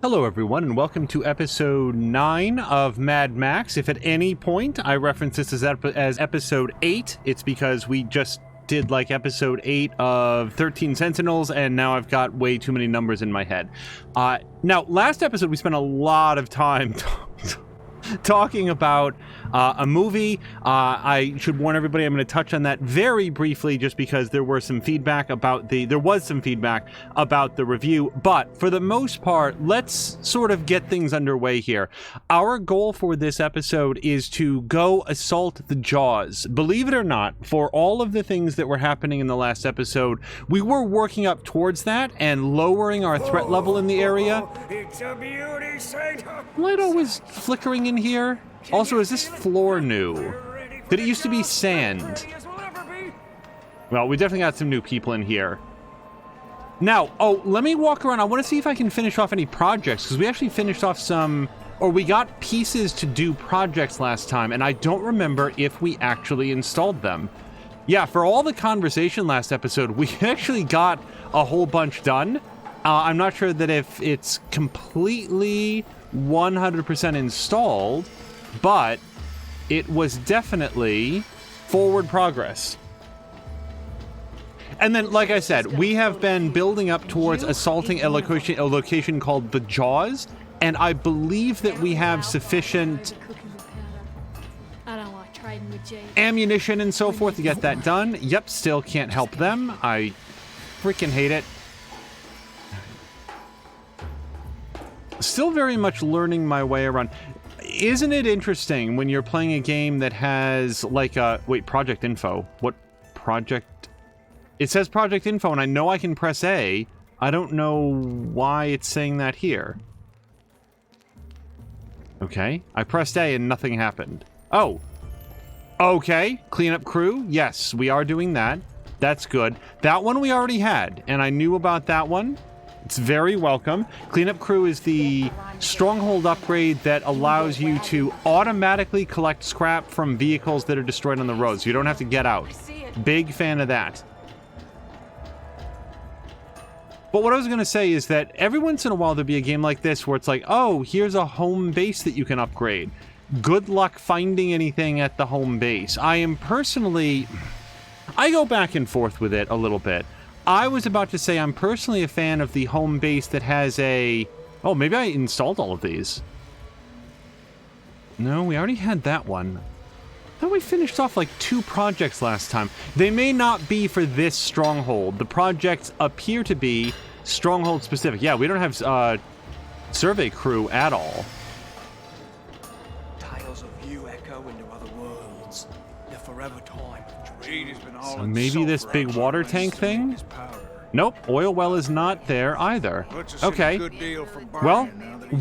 Hello everyone and welcome to episode 9 of Mad Max. If at any point I reference this as episode 8, it's because we just did like episode 8 of 13 Sentinels and now I've got way too many numbers in my head. Now, last episode we spent a lot of time talking about a movie. I should warn everybody I'm going to touch on that very briefly just because there was some feedback about the review, but for the most part, let's sort of get things underway here. Our goal for this episode is to go assault the Jaws. Believe it or not, for all of the things that were happening in the last episode, we were working up towards that and lowering our threat level in the area. It's a beauty, Satan. Light always flickering in here. Also, is this floor new? Did it used to be sand? Well, we definitely got some new people in here. Now, let me walk around. I want to see if I can finish off any projects, because we actually finished off some, or we got pieces to do projects last time, and I don't remember if we actually installed them. Yeah, for all the conversation last episode, we actually got a whole bunch done. I'm not sure that if it's completely 100% installed, but it was definitely forward progress. And then, like I said, we have been building up towards assaulting a location called the Jaws, and I believe that we have sufficient ammunition and so forth to get that done. Yep, still can't help them. I freaking hate it. Still very much learning my way around. Isn't it interesting when you're playing a game that has like a... Wait, project info. What project? It says project info and I know I can press A. I don't know why it's saying that here. Okay, I pressed A and nothing happened. Oh. Okay, cleanup crew. Yes, we are doing that. That's good. That one we already had and I knew about that one. It's very welcome. Cleanup Crew is the stronghold upgrade that allows you to automatically collect scrap from vehicles that are destroyed on the road, so you don't have to get out. Big fan of that. But what I was going to say is that every once in a while there'll be a game like this where it's like, oh, here's a home base that you can upgrade. Good luck finding anything at the home base. I go back and forth with it a little bit. I was about to say I'm personally a fan of the home base that has a... Oh, maybe I installed all of these. No, we already had that one. I thought we finished off like 2 projects last time. They may not be for this stronghold. The projects appear to be stronghold specific. Yeah, we don't have survey crew at all. Tales of you echo into other worlds. The forever time. So maybe this big water tank thing? Nope, oil well is not there either. Okay, well,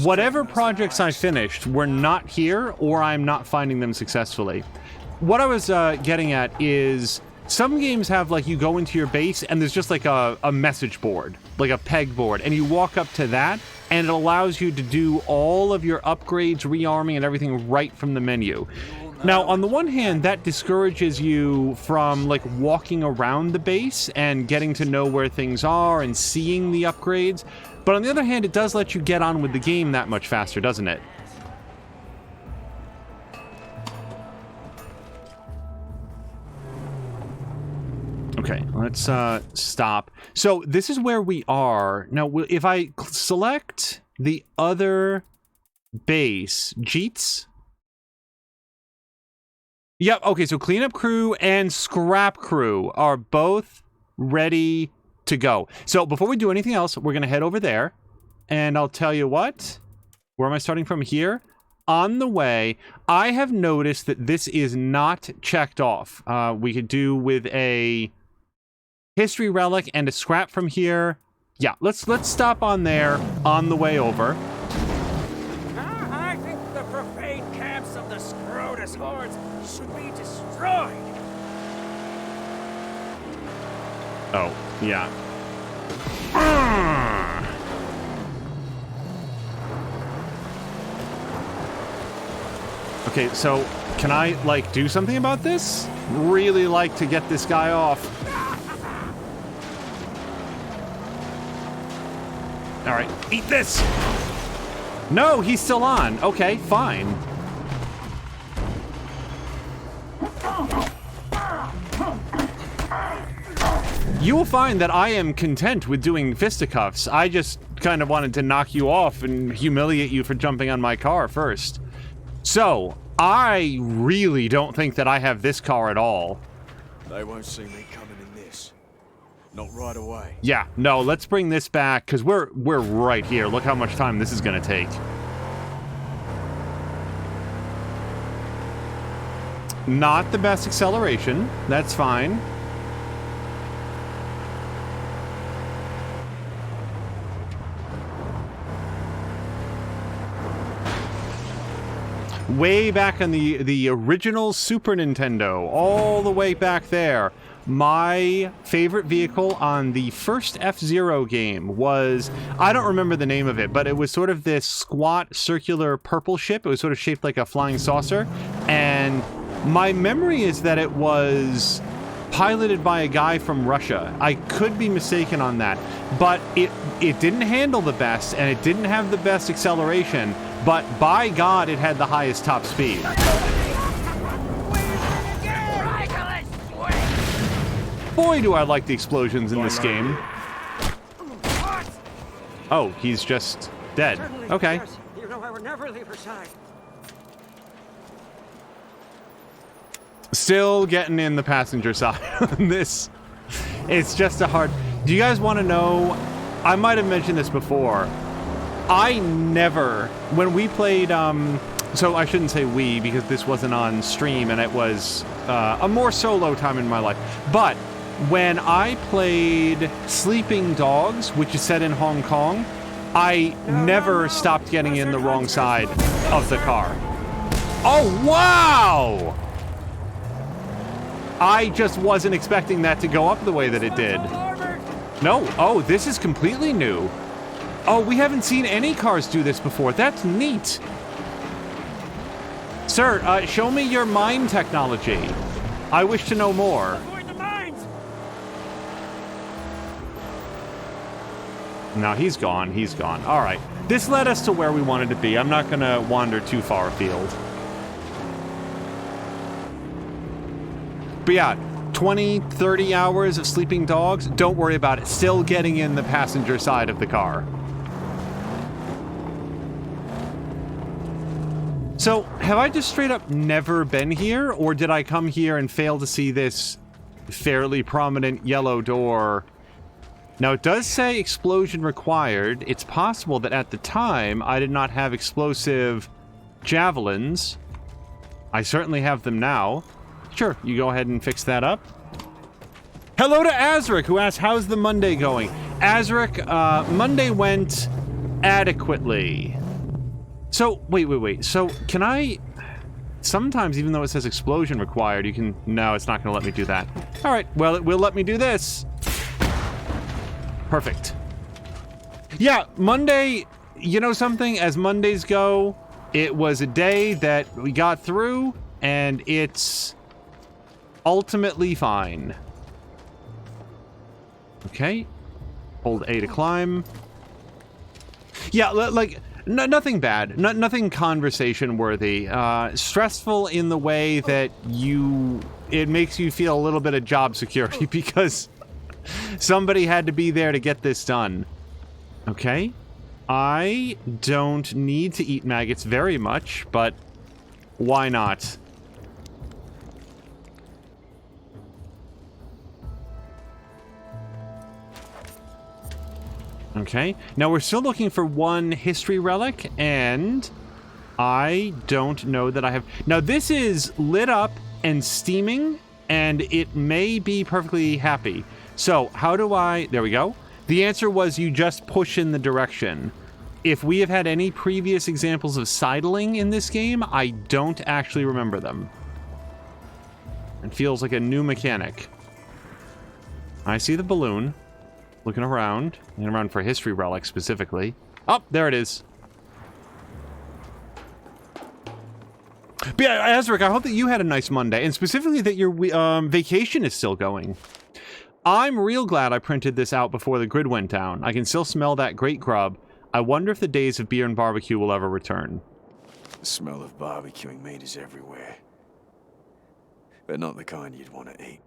whatever projects I finished were not here, or I'm not finding them successfully. What I was getting at is, some games have, like, you go into your base, and there's just, like, a message board, like a pegboard, and you walk up to that, and it allows you to do all of your upgrades, rearming, and everything right from the menu. Now, on the one hand, that discourages you from, like, walking around the base and getting to know where things are and seeing the upgrades. But on the other hand, it does let you get on with the game that much faster, doesn't it? Okay, let's stop. So this is where we are. Now, if I select the other base, Jeets... Yep, okay, so cleanup crew and scrap crew are both ready to go. So before we do anything else, we're going to head over there. And I'll tell you what. Where am I starting from here? On the way, I have noticed that this is not checked off. We could do with a history relic and a scrap from here. Yeah, let's stop on there on the way over. I think the profane camps of the Scrotus hordes should be destroyed. Oh, yeah. Okay, so can I, like, do something about this? Really like to get this guy off. All right, eat this. No, he's still on. Okay, fine. You will find that I am content with doing fisticuffs. I just kind of wanted to knock you off and humiliate you for jumping on my car first. So, I really don't think that I have this car at all. They won't see me coming in this. Not right away. Yeah, no, let's bring this back, because we're right here. Look how much time this is going to take. Not the best acceleration. That's fine. Way back on the original Super Nintendo, all the way back there, my favorite vehicle on the first F-Zero game was, I don't remember the name of it, but it was sort of this squat circular purple ship. It was sort of shaped like a flying saucer, and my memory is that it was piloted by a guy from Russia. I could be mistaken on that, but it didn't handle the best, and it didn't have the best acceleration, but by God, it had the highest top speed. Boy, do I like the explosions in this game. Oh, he's just dead. Okay. You know I would never leave her side. Still getting in the passenger side on this. It's just a hard... Do you guys want to know... I might have mentioned this before. I never... When we played... So I shouldn't say we, because this wasn't on stream, and it was a more solo time in my life. But when I played Sleeping Dogs, which is set in Hong Kong, I never stopped getting in the wrong side of the car. Oh, wow! I just wasn't expecting that to go up the way that it did. No. Oh, this is completely new. Oh, we haven't seen any cars do this before. That's neat. Sir, show me your mine technology. I wish to know more. Avoid the mines. No, he's gone. He's gone. All right. This led us to where we wanted to be. I'm not going to wander too far afield. But yeah, 20, 30 hours of Sleeping Dogs, don't worry about it. Still getting in the passenger side of the car. So, have I just straight up never been here, or did I come here and fail to see this fairly prominent yellow door? Now, it does say explosion required. It's possible that at the time, I did not have explosive javelins. I certainly have them now. Sure, you go ahead and fix that up. Hello to Azric, who asked, how's the Monday going? Azric, Monday went adequately. So, wait. So, can I... Sometimes, even though it says explosion required, you can... No, it's not going to let me do that. All right, well, it will let me do this. Perfect. Yeah, Monday, you know something? As Mondays go, it was a day that we got through, and it's ultimately fine. Okay. Hold A to climb. Yeah, like... nothing bad. Nothing conversation worthy. Stressful in the way that it makes you feel a little bit of job security because somebody had to be there to get this done. Okay. I don't need to eat maggots very much, but why not? Okay, now we're still looking for one history relic, and I don't know that I have... Now, this is lit up and steaming, and it may be perfectly happy. So, how do I... There we go. The answer was you just push in the direction. If we have had any previous examples of sidling in this game, I don't actually remember them. It feels like a new mechanic. I see the balloon. Looking around, and around for history relics specifically. Oh, there it is. But yeah, Azric, I hope that you had a nice Monday, and specifically that your vacation is still going. I'm real glad I printed this out before the grid went down. I can still smell that great grub. I wonder if the days of beer and barbecue will ever return. The smell of barbecuing meat is everywhere. But not the kind you'd want to eat.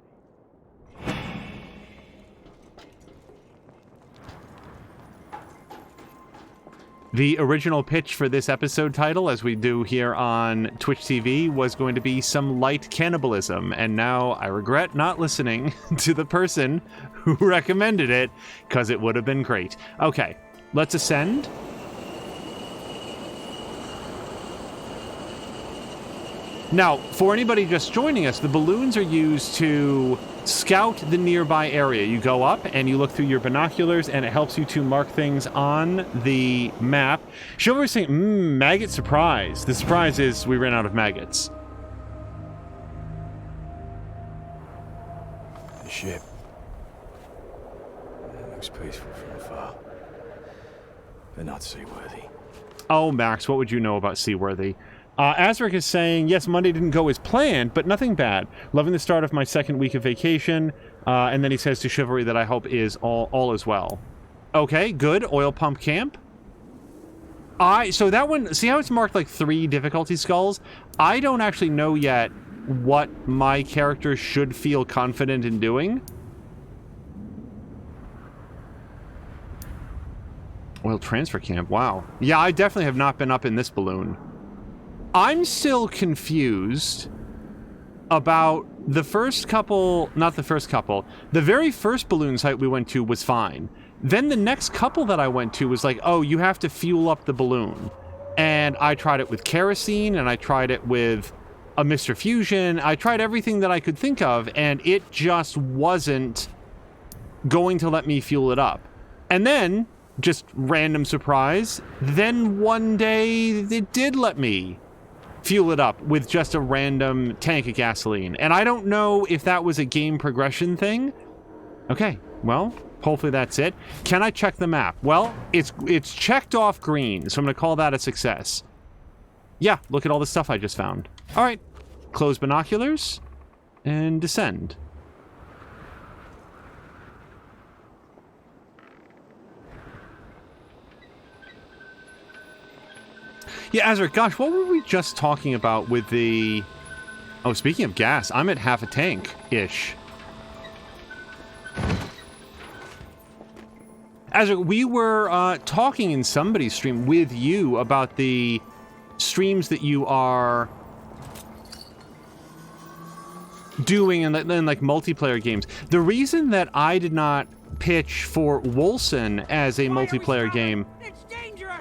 The original pitch for this episode title, as we do here on Twitch TV, was going to be some light cannibalism, and now I regret not listening to the person who recommended it, because it would have been great. Okay, let's ascend. Now, for anybody just joining us, the balloons are used to scout the nearby area. You go up and you look through your binoculars, and it helps you to mark things on the map. Chivalry's saying, maggot surprise. The surprise is we ran out of maggots. The ship. It looks peaceful from afar. But not seaworthy. Oh, Max, what would you know about seaworthy? Azric is saying, yes, Monday didn't go as planned, but nothing bad. Loving the start of my second week of vacation. And then he says to Chivalry that I hope is all is well. Okay, good. Oil pump camp. So that one, see how it's marked like 3 difficulty skulls? I don't actually know yet what my character should feel confident in doing. Oil transfer camp, wow. Yeah, I definitely have not been up in this balloon. I'm still confused about the first couple, not the first couple, the very first balloon site we went to was fine. Then the next couple that I went to was like, oh, you have to fuel up the balloon. And I tried it with kerosene, and I tried it with a Mr. Fusion. I tried everything that I could think of, and it just wasn't going to let me fuel it up. And then, just random surprise, then one day it did let me fuel it up with just a random tank of gasoline. And I don't know if that was a game progression thing. Okay, well, hopefully that's it. Can I check the map? Well, it's checked off green, so I'm going to call that a success. Yeah, look at all the stuff I just found. All right, close binoculars and descend. Yeah, Azric, gosh, what were we just talking about with the... Oh, speaking of gas, I'm at half a tank-ish. Azric, we were talking in somebody's stream with you about the streams that you are doing in like multiplayer games. The reason that I did not pitch for Wolcen as a multiplayer game...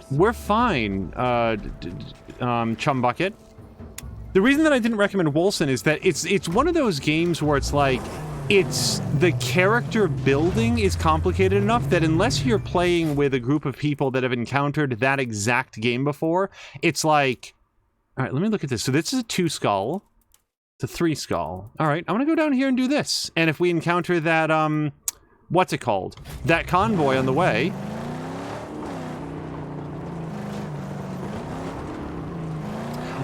We're fine, Chum Bucket. The reason that I didn't recommend Wolcen is that it's one of those games where it's like, the character building is complicated enough that unless you're playing with a group of people that have encountered that exact game before, it's like, all right, let me look at this. So this is a 2 skull. It's a 3 skull. All right, I'm gonna go down here and do this. And if we encounter that, what's it called? That convoy on the way,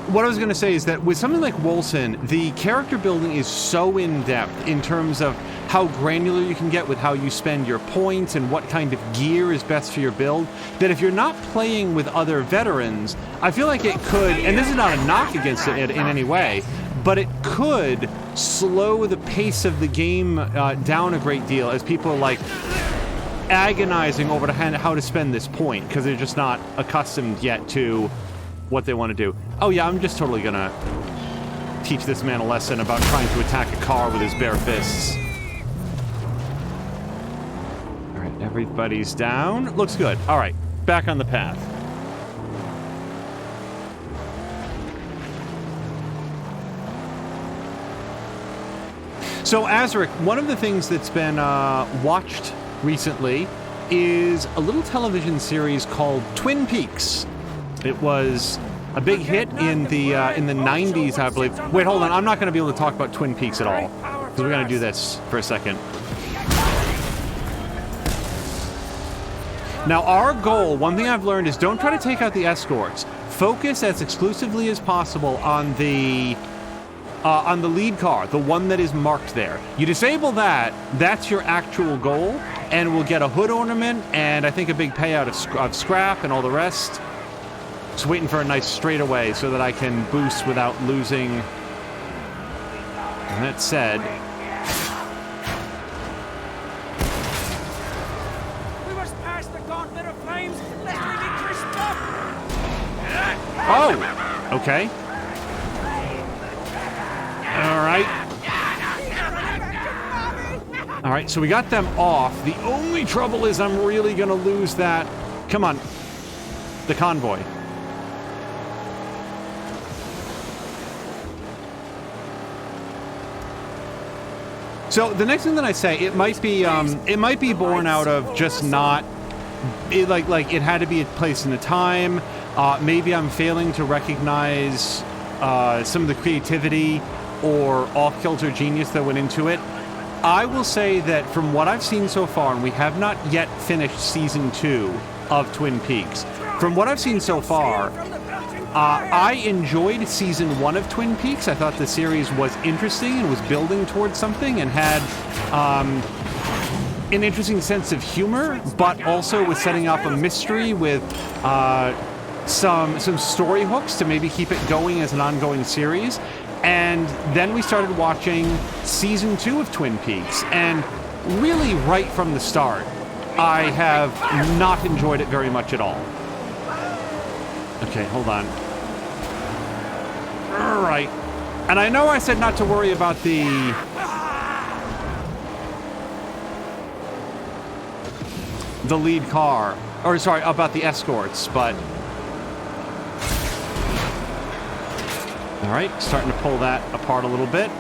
what I was going to say is that with something like Wolcen, the character building is so in-depth in terms of how granular you can get with how you spend your points and what kind of gear is best for your build, that if you're not playing with other veterans, I feel like it could, and this is not a knock against it in any way, but it could slow the pace of the game down a great deal as people are like agonizing over how to spend this point because they're just not accustomed yet to what they want to do. Oh yeah, I'm just totally gonna teach this man a lesson about trying to attack a car with his bare fists. All right, everybody's down. Looks good. All right, back on the path. So Azric, one of the things that's been watched recently is a little television series called Twin Peaks. It was a big hit in the 90s, I believe. Wait, hold on. I'm not going to be able to talk about Twin Peaks at all because we're going to do this for a second. Now, our goal, one thing I've learned is don't try to take out the escorts. Focus as exclusively as possible on the lead car, the one that is marked there. You disable that, that's your actual goal, and we'll get a hood ornament, and I think a big payout of scrap and all the rest. Just waiting for a nice straightaway so that I can boost without losing. And that said, We must pass the gauntlet of flames, lest we be crisped up. oh, okay. All right. All right, so we got them off. The only trouble is I'm really going to lose that. Come on. The convoy. So the next thing that I say, it might be born out of just not, like it had to be a place and a time. Maybe I'm failing to recognize some of the creativity or off-kilter genius that went into it. I will say that from what I've seen so far, and we have not yet finished season 2 of Twin Peaks. From what I've seen so far, I enjoyed season 1 of Twin Peaks. I thought the series was interesting and was building towards something and had an interesting sense of humor, but also was setting up a mystery with some story hooks to maybe keep it going as an ongoing series. And then we started watching season 2 of Twin Peaks, and really right from the start, I have not enjoyed it very much at all. Okay, hold on. All right. And I know I said not to worry about the lead car, or sorry, about the escorts, but all right, starting to pull that apart a little bit.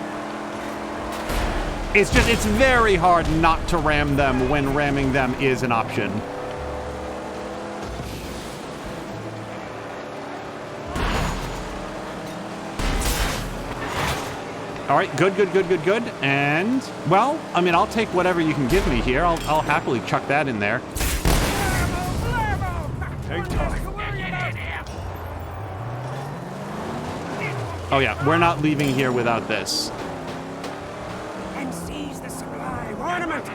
It's very hard not to ram them when ramming them is an option. All right, good. And, well, I mean, I'll take whatever you can give me here. I'll happily chuck that in there. Oh yeah, we're not leaving here without this. And seize the sublime ornament.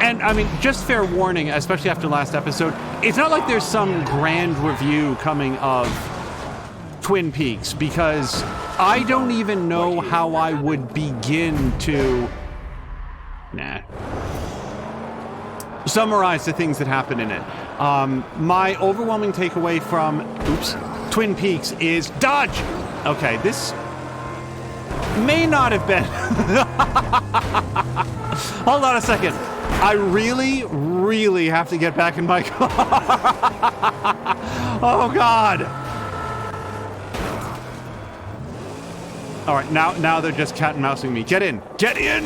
And I mean, just fair warning, especially after last episode, it's not like there's some grand review coming of Twin Peaks, because I don't even know how I would begin to summarize the things that happen in it. My overwhelming takeaway from Twin Peaks is dodge. Okay, this may not have been. Hold on a second. I really have to get back in my car. Oh God. All right, now they're just cat and mousing me. Get in. Get in.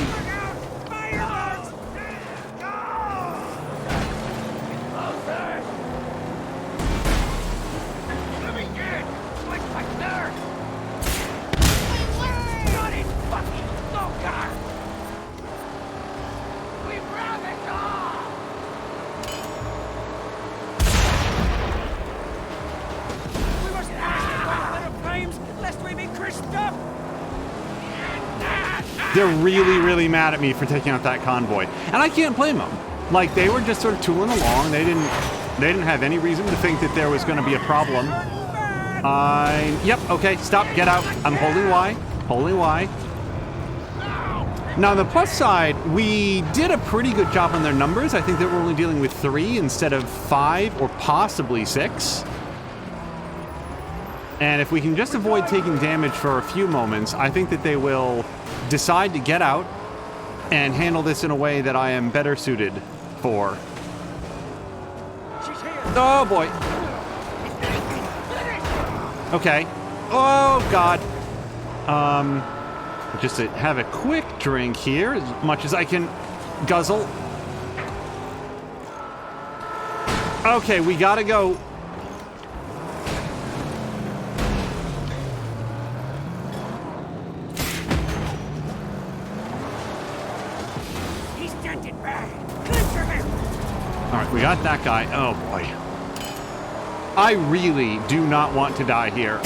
They're really mad at me for taking out that convoy, and I can't blame them. Like, they were just sort of tooling along. They didn't have any reason to think that there was going to be a problem. Yep. Okay. Stop. Get out. I'm holding Y. Holding Y. Now, on the plus side, we did a pretty good job on their numbers. I think that we're only dealing with 3 instead of 5 or possibly 6. And if we can just avoid taking damage for a few moments, I think that they will decide to get out and handle this in a way that I am better suited for. Oh boy. Okay. Oh God. Just to have a quick drink here, as much as I can guzzle. Okay, we gotta go. We got that guy. Oh, boy. I really do not want to die here.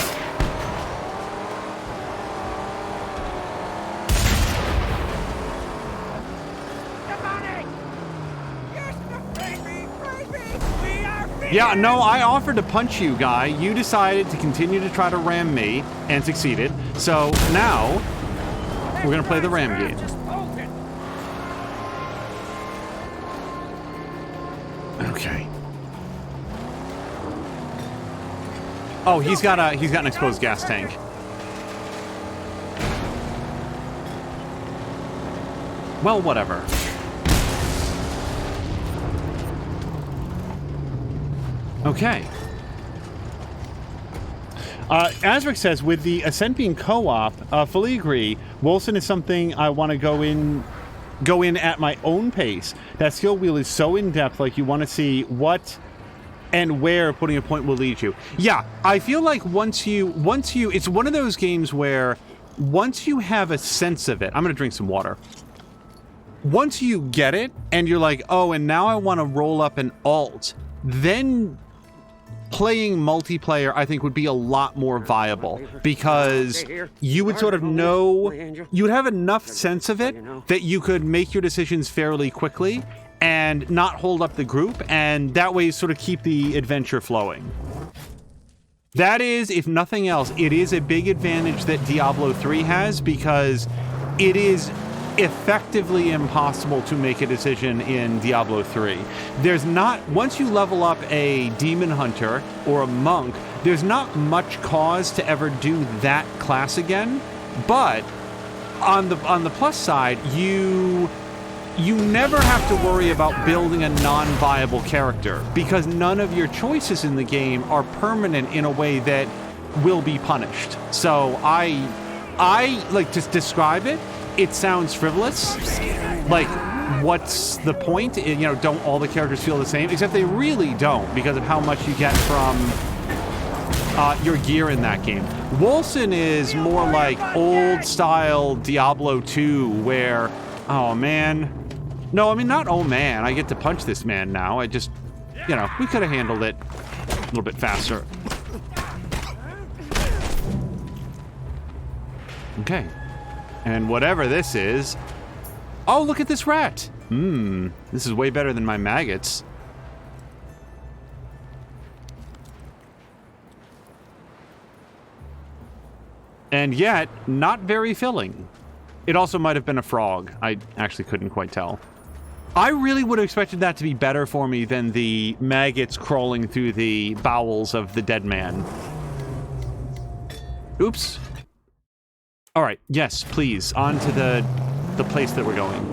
Yeah, no, I offered to punch you, guy. You decided to continue to try to ram me and succeeded. So now we're going to play the ram game. Okay. Oh, he's got an exposed gas tank. Well, whatever. Okay. Azric says, with the Ascent being co-op, fully agree. Wolcen is something I want to go in at my own pace. That skill wheel is so in-depth, like you want to see what and where putting a point will lead you. Yeah, I feel like once you, it's one of those games where once you have a sense of it, I'm going to drink some water. Once you get it, and you're like, oh, and now I want to roll up an alt, then playing multiplayer, I think, would be a lot more viable, because you would sort of know, you would have enough sense of it that you could make your decisions fairly quickly and not hold up the group, and that way sort of keep the adventure flowing. That is, if nothing else, it is a big advantage that Diablo 3 has, because it is effectively impossible to make a decision in Diablo 3. There's not, once you level up a demon hunter or a monk, there's not much cause to ever do that class again. But on the plus side, you never have to worry about building a non-viable character, because none of your choices in the game are permanent in a way that will be punished. So I like to describe it. It sounds frivolous. Like, what's the point? You know, don't all the characters feel the same? Except they really don't, because of how much you get from your gear in that game. Wolcen is more like old-style Diablo 2, where, oh man. No, I mean, not oh man. I get to punch this man now. I just, you know, we could have handled it a little bit faster. Okay. And whatever this is... Oh, look at this rat! This is way better than my maggots. And yet, not very filling. It also might have been a frog. I actually couldn't quite tell. I really would have expected that to be better for me than the maggots crawling through the bowels of the dead man. Oops. All right, yes, please, on to the place that we're going.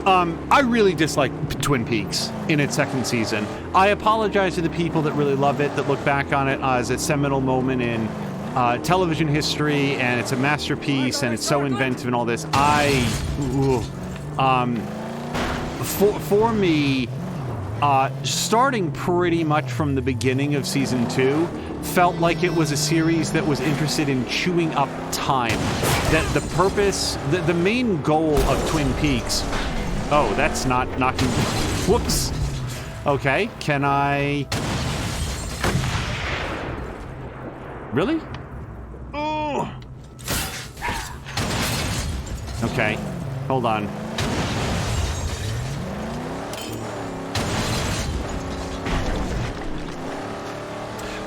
I really dislike Twin Peaks in its second season. I apologize to the people that really love it, that look back on it as a seminal moment in television history, and it's a masterpiece, and it's so inventive and all this. For me, starting pretty much from the beginning of season 2, felt like it was a series that was interested in chewing up time. That the purpose, the main goal of Twin Peaks... Oh, that's not knocking... Whoops. Okay, can I... Really? Oh. Okay, hold on.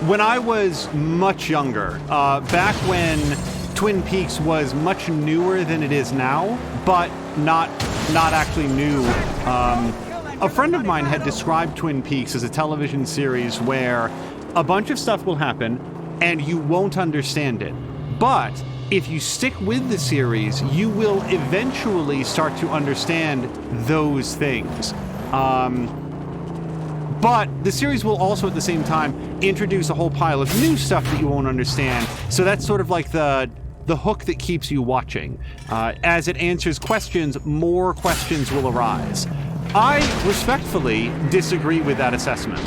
When I was much younger, back when Twin Peaks was much newer than it is now, but not actually new, a friend of mine had described Twin Peaks as a television series where a bunch of stuff will happen and you won't understand it. But if you stick with the series, you will eventually start to understand those things. But the series will also, at the same time, introduce a whole pile of new stuff that you won't understand. So that's sort of like the hook that keeps you watching. As it answers questions, more questions will arise. I respectfully disagree with that assessment.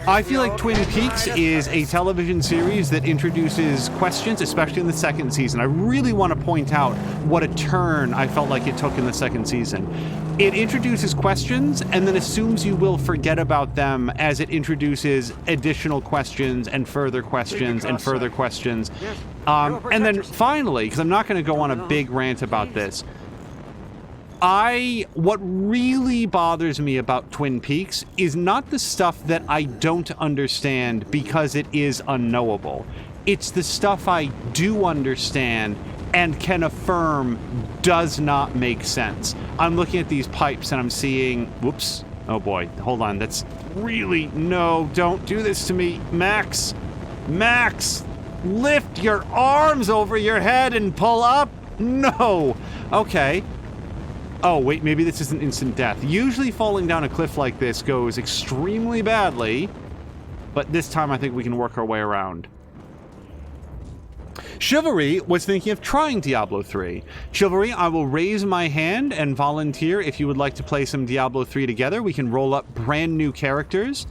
I feel like Twin Peaks is a television series that introduces questions, especially in the second season. I really want to point out what a turn I felt like it took in the second season. It introduces questions and then assumes you will forget about them as it introduces additional questions and further questions and further questions. And then finally, because I'm not going to go on a big rant about this, What really bothers me about Twin Peaks is not the stuff that I don't understand because it is unknowable. It's the stuff I do understand and can affirm does not make sense. I'm looking at these pipes and I'm seeing, whoops, oh boy, hold on, that's really, no, don't do this to me, Max. Max, lift your arms over your head and pull up. No, okay. Oh, wait, maybe this isn't instant death. Usually falling down a cliff like this goes extremely badly, but this time I think we can work our way around. Chivalry was thinking of trying Diablo 3. Chivalry, I will raise my hand and volunteer if you would like to play some Diablo 3 together. We can roll up brand new characters.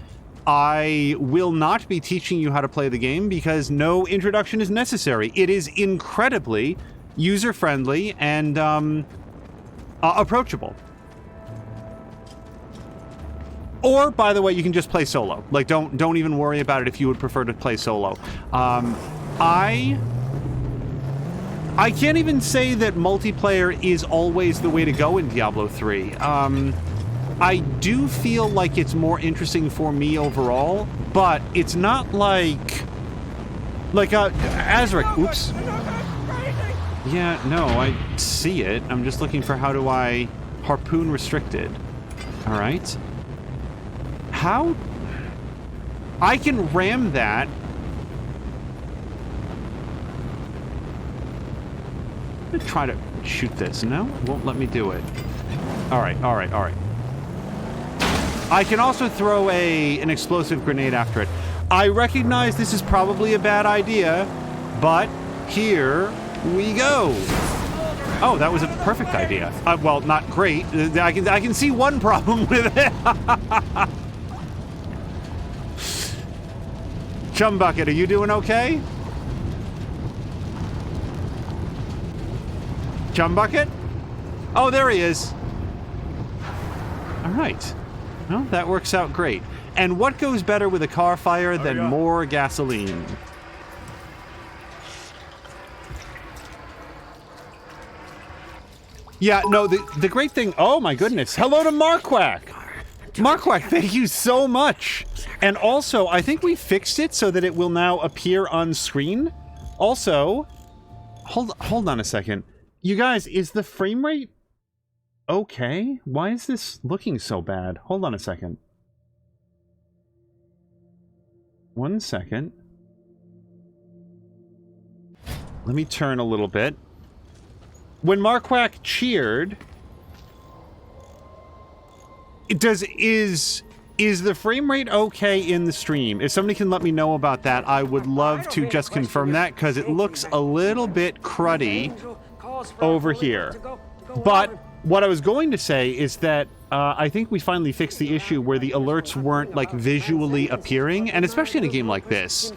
I will not be teaching you how to play the game because no introduction is necessary. It is incredibly user-friendly and approachable. Or, by the way, you can just play solo. Like, don't even worry about it if you would prefer to play solo. I can't even say that multiplayer is always the way to go in Diablo 3. I do feel like it's more interesting for me overall, but it's not like Azric. Oops. Yeah, no, I see it. I'm just looking for how do I harpoon restricted. All right. How? I can ram that. I'm gonna try to shoot this. No, it won't let me do it. All right, all right, all right. I can also throw an explosive grenade after it. I recognize this is probably a bad idea, but here we go. Oh, that was a perfect idea. Well, not great. I can see one problem with it. Chum Bucket, are you doing okay? Chum Bucket? Oh, there he is. All right. Well, that works out great. And what goes better with a car fire than more gasoline? Yeah, no, the great thing... Oh, my goodness. Hello to Marquak. Marquak, thank you so much. And also, I think we fixed it so that it will now appear on screen. Also, hold on a second. You guys, is the frame rate okay? Why is this looking so bad? Hold on a second. 1 second. Let me turn a little bit. When Marquak cheered, is the frame rate okay in the stream? If somebody can let me know about that, I would love to just confirm that, because it looks a little bit cruddy over here. But what I was going to say is that I think we finally fixed the issue where the alerts weren't, like, visually appearing, and especially in a game like this.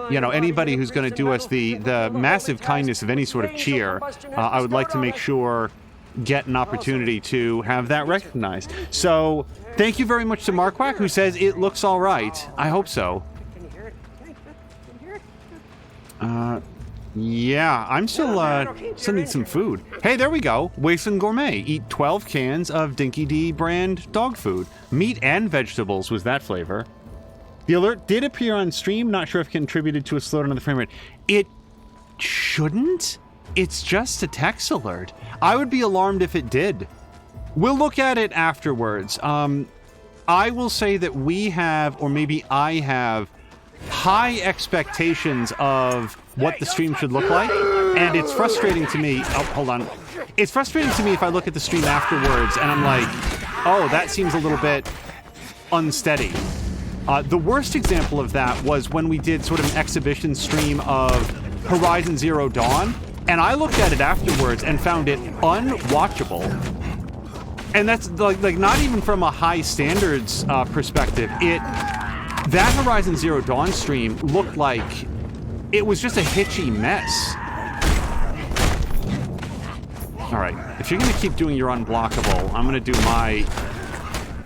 You know, anybody who's going to do us the massive kindness of any sort of cheer, I would like to make sure get an opportunity to have that recognized. So, thank you very much to Marquak, who says it looks all right. I hope so. Yeah, I'm still need some food. Hey, there we go. Wasteland Gourmet. Eat 12 cans of Dinky D brand dog food. Meat and vegetables was that flavor. The alert did appear on stream. Not sure if it contributed to a slowdown of the frame rate. It shouldn't. It's just a text alert. I would be alarmed if it did. We'll look at it afterwards. I will say that we have, or maybe I have, high expectations of what the stream should look like, and it's frustrating to me. Oh, hold on. It's frustrating to me if I look at the stream afterwards and I'm like, oh, that seems a little bit unsteady. The worst example of that was when we did sort of an exhibition stream of Horizon Zero Dawn, and I looked at it afterwards and found it unwatchable. And that's like not even from a high standards perspective. That Horizon Zero Dawn stream looked like it was just a hitchy mess. All right, if you're gonna keep doing your unblockable, I'm gonna do my...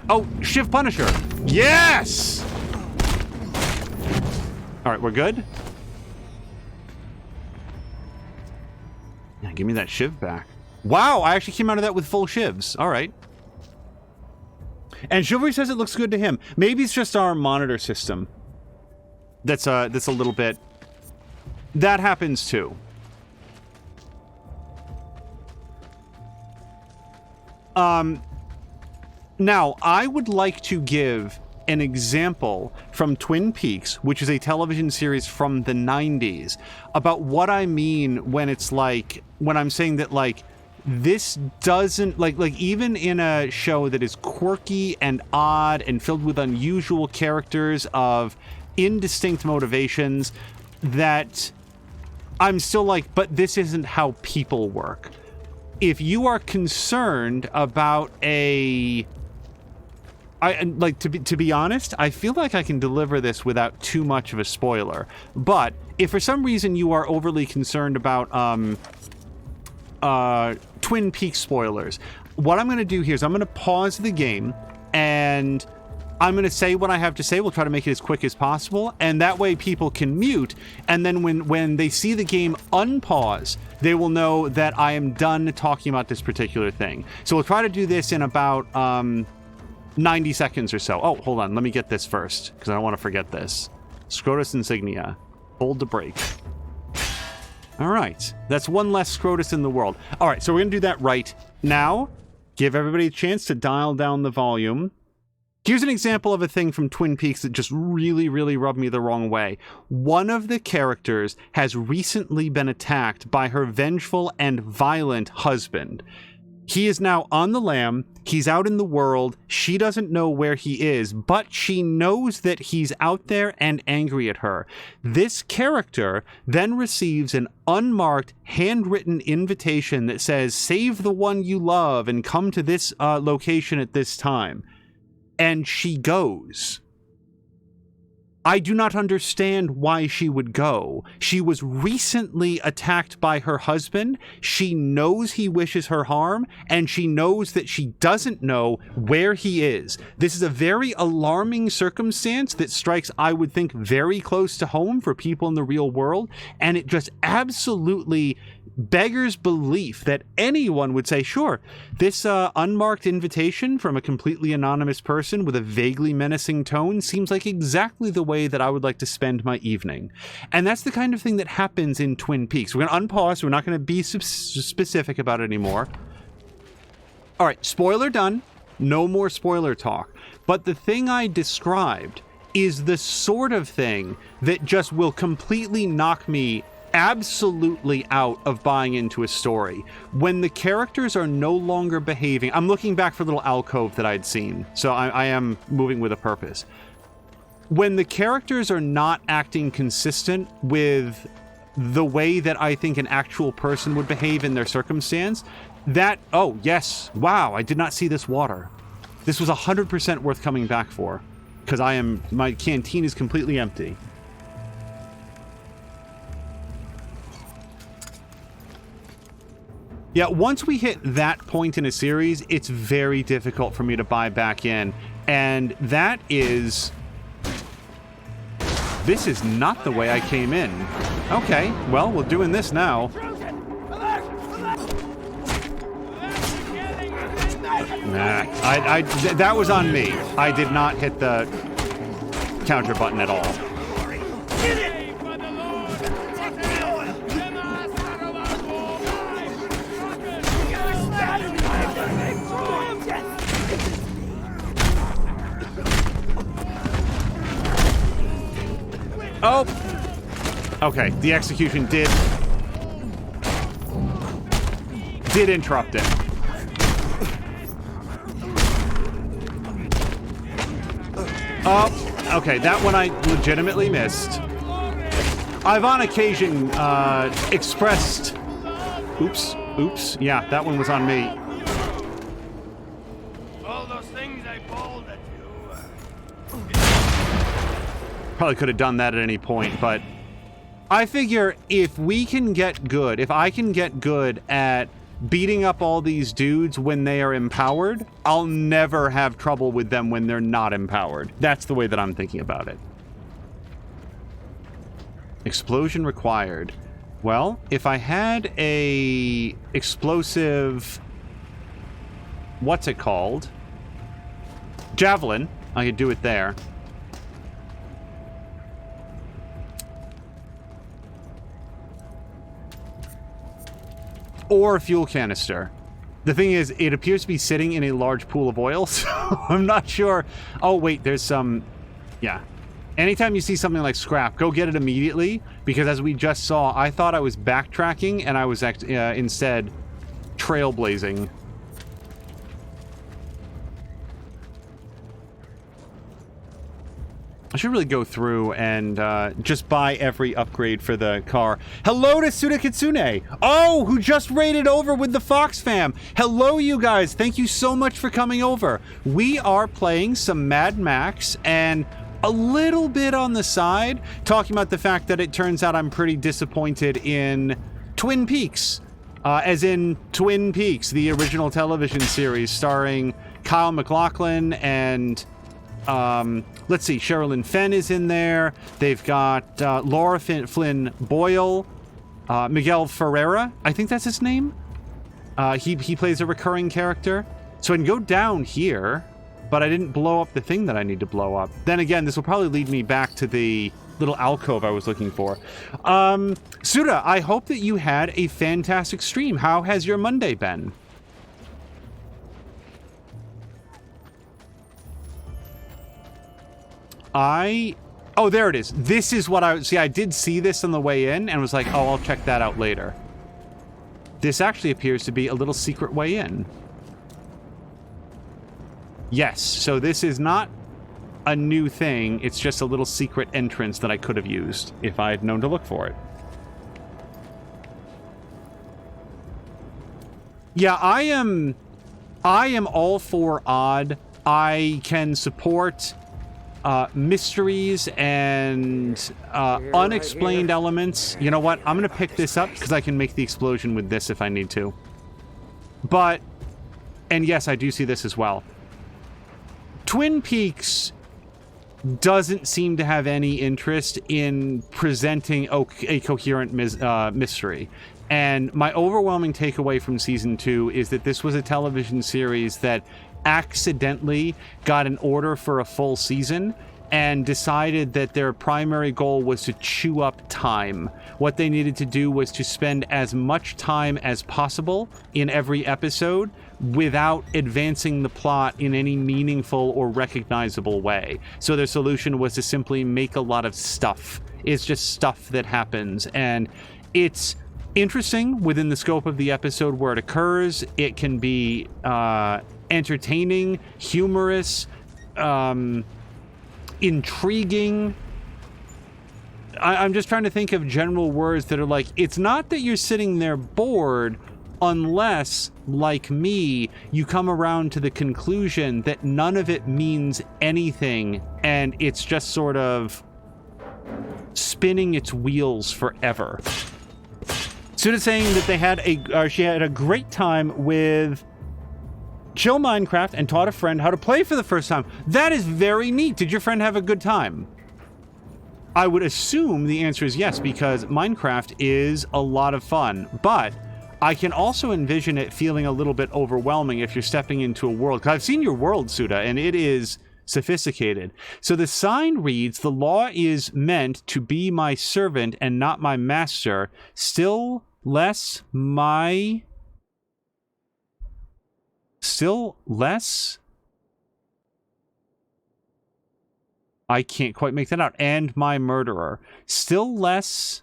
Oh, Shiv Punisher. Yes! All right, we're good? Yeah, give me that Shiv back. Wow, I actually came out of that with full shivs. All right. And Chivalry says it looks good to him. Maybe it's just our monitor system. That's a little bit... That happens too. Now, I would like to give an example from Twin Peaks, which is a television series from the 90s, about what I mean when it's like, when I'm saying that, like, this doesn't, like even in a show that is quirky and odd and filled with unusual characters of indistinct motivations, that I'm still like, but this isn't how people work. If you are concerned about to be honest, I feel like I can deliver this without too much of a spoiler. But if for some reason you are overly concerned about Twin Peaks spoilers, what I'm going to do here is I'm going to pause the game and I'm going to say what I have to say. We'll try to make it as quick as possible, and that way people can mute, and then when they see the game unpause, they will know that I am done talking about this particular thing. So we'll try to do this in about 90 seconds or so. Oh, hold on. Let me get this first, because I don't want to forget this. Scrotus insignia. Hold the brake. All right. That's one less Scrotus in the world. All right, so we're going to do that right now. Give everybody a chance to dial down the volume. Here's an example of a thing from Twin Peaks that just really, really rubbed me the wrong way. One of the characters has recently been attacked by her vengeful and violent husband. He is now on the lam, he's out in the world, she doesn't know where he is, but she knows that he's out there and angry at her. This character then receives an unmarked, handwritten invitation that says, "Save the one you love and come to this location at this time." And she goes. I do not understand why she would go. She was recently attacked by her husband. She knows he wishes her harm, and she knows that she doesn't know where he is. This is a very alarming circumstance that strikes, I would think, very close to home for people in the real world, and it just absolutely beggars belief that anyone would say, sure, this unmarked invitation from a completely anonymous person with a vaguely menacing tone seems like exactly the way that I would like to spend my evening. And that's the kind of thing that happens in Twin Peaks. We're going to unpause. We're not going to be specific about it anymore. All right, spoiler done. No more spoiler talk. But the thing I described is the sort of thing that just will completely knock me absolutely out of buying into a story. When the characters are no longer behaving... I'm looking back for a little alcove that I'd seen, so I am moving with a purpose. When the characters are not acting consistent with the way that I think an actual person would behave in their circumstance, that... Oh, yes. Wow, I did not see this water. This was 100% worth coming back for, because my canteen is completely empty. Yeah, once we hit that point in a series, it's very difficult for me to buy back in. And that is... This is not the way I came in. Okay, well, we're doing this now. Nah, that was on me. I did not hit the counter button at all. Oh! Okay, the execution did interrupt it. Oh, okay, that one I legitimately missed. I've on occasion expressed... Oops, yeah, that one was on me. All those things I bawled at you. Probably could have done that at any point, but I figure if I can get good at beating up all these dudes when they are empowered, I'll never have trouble with them when they're not empowered. That's the way that I'm thinking about it. Explosion required. Well, if I had a explosive... What's it called? Javelin. I could do it there. Or a fuel canister. The thing is, it appears to be sitting in a large pool of oil, so I'm not sure. Oh, wait, there's some... Yeah. Anytime you see something like scrap, go get it immediately, because as we just saw, I thought I was backtracking, and I was instead trailblazing. I should really go through and just buy every upgrade for the car. Hello to Suda Kitsune! Oh, who just raided over with the Fox fam! Hello, you guys! Thank you so much for coming over. We are playing some Mad Max, and a little bit on the side, talking about the fact that it turns out I'm pretty disappointed in Twin Peaks. As in Twin Peaks, the original television series starring Kyle MacLachlan and... let's see, Sherilyn Fenn is in there. They've got Laura Flynn Boyle, Miguel Ferreira, I think that's his name. He plays a recurring character. So I can go down here, but I didn't blow up the thing that I need to blow up. Then again, this will probably lead me back to the little alcove I was looking for. Suda, I hope that you had a fantastic stream. How has your Monday been? Oh, there it is. This is what I did see this on the way in and was like, oh, I'll check that out later. This actually appears to be a little secret way in. Yes, so this is not a new thing. It's just a little secret entrance that I could have used if I had known to look for it. Yeah, I am all for odd. I can support mysteries and unexplained elements. You know what? I'm going to pick this up because I can make the explosion with this if I need to. But, and yes, I do see this as well. Twin Peaks doesn't seem to have any interest in presenting a coherent mystery. And my overwhelming takeaway from season 2 is that this was a television series that accidentally got an order for a full season and decided that their primary goal was to chew up time. What they needed to do was to spend as much time as possible in every episode without advancing the plot in any meaningful or recognizable way. So their solution was to simply make a lot of stuff. It's just stuff that happens, and it's interesting within the scope of the episode where it occurs. It can be entertaining, humorous, intriguing. I'm just trying to think of general words that are like, it's not that you're sitting there bored unless, like me, you come around to the conclusion that none of it means anything and it's just sort of spinning its wheels forever. Suda saying that they had she had a great time with Chill Minecraft and taught a friend how to play for the first time. That is very neat. Did your friend have a good time? I would assume the answer is yes, because Minecraft is a lot of fun, but I can also envision it feeling a little bit overwhelming if you're stepping into a world. 'Cause I've seen your world, Suda, and it is sophisticated. So the sign reads, "The law is meant to be my servant and not my master. Still less my... Still less... I can't quite make that out. And my murderer. Still less...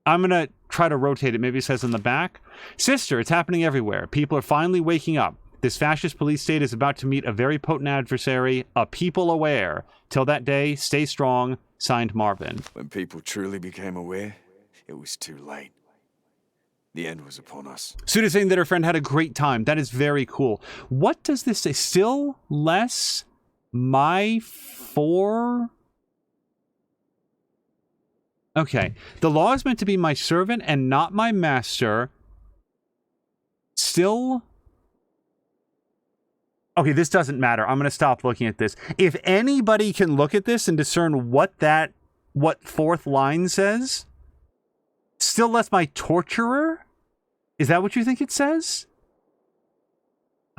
I'm going to try to rotate it. Maybe it says in the back. Sister, it's happening everywhere. People are finally waking up. This fascist police state is about to meet a very potent adversary, a people aware. Till that day, stay strong. Signed, Marvin." When people truly became aware, it was too late. The end was upon us. Suda saying that her friend had a great time. That is very cool. What does this say? Still less my for... Okay. The law is meant to be my servant and not my master. Still... Okay, this doesn't matter. I'm going to stop looking at this. If anybody can look at this and discern what fourth line says, Still less my torturer? Is that what you think it says?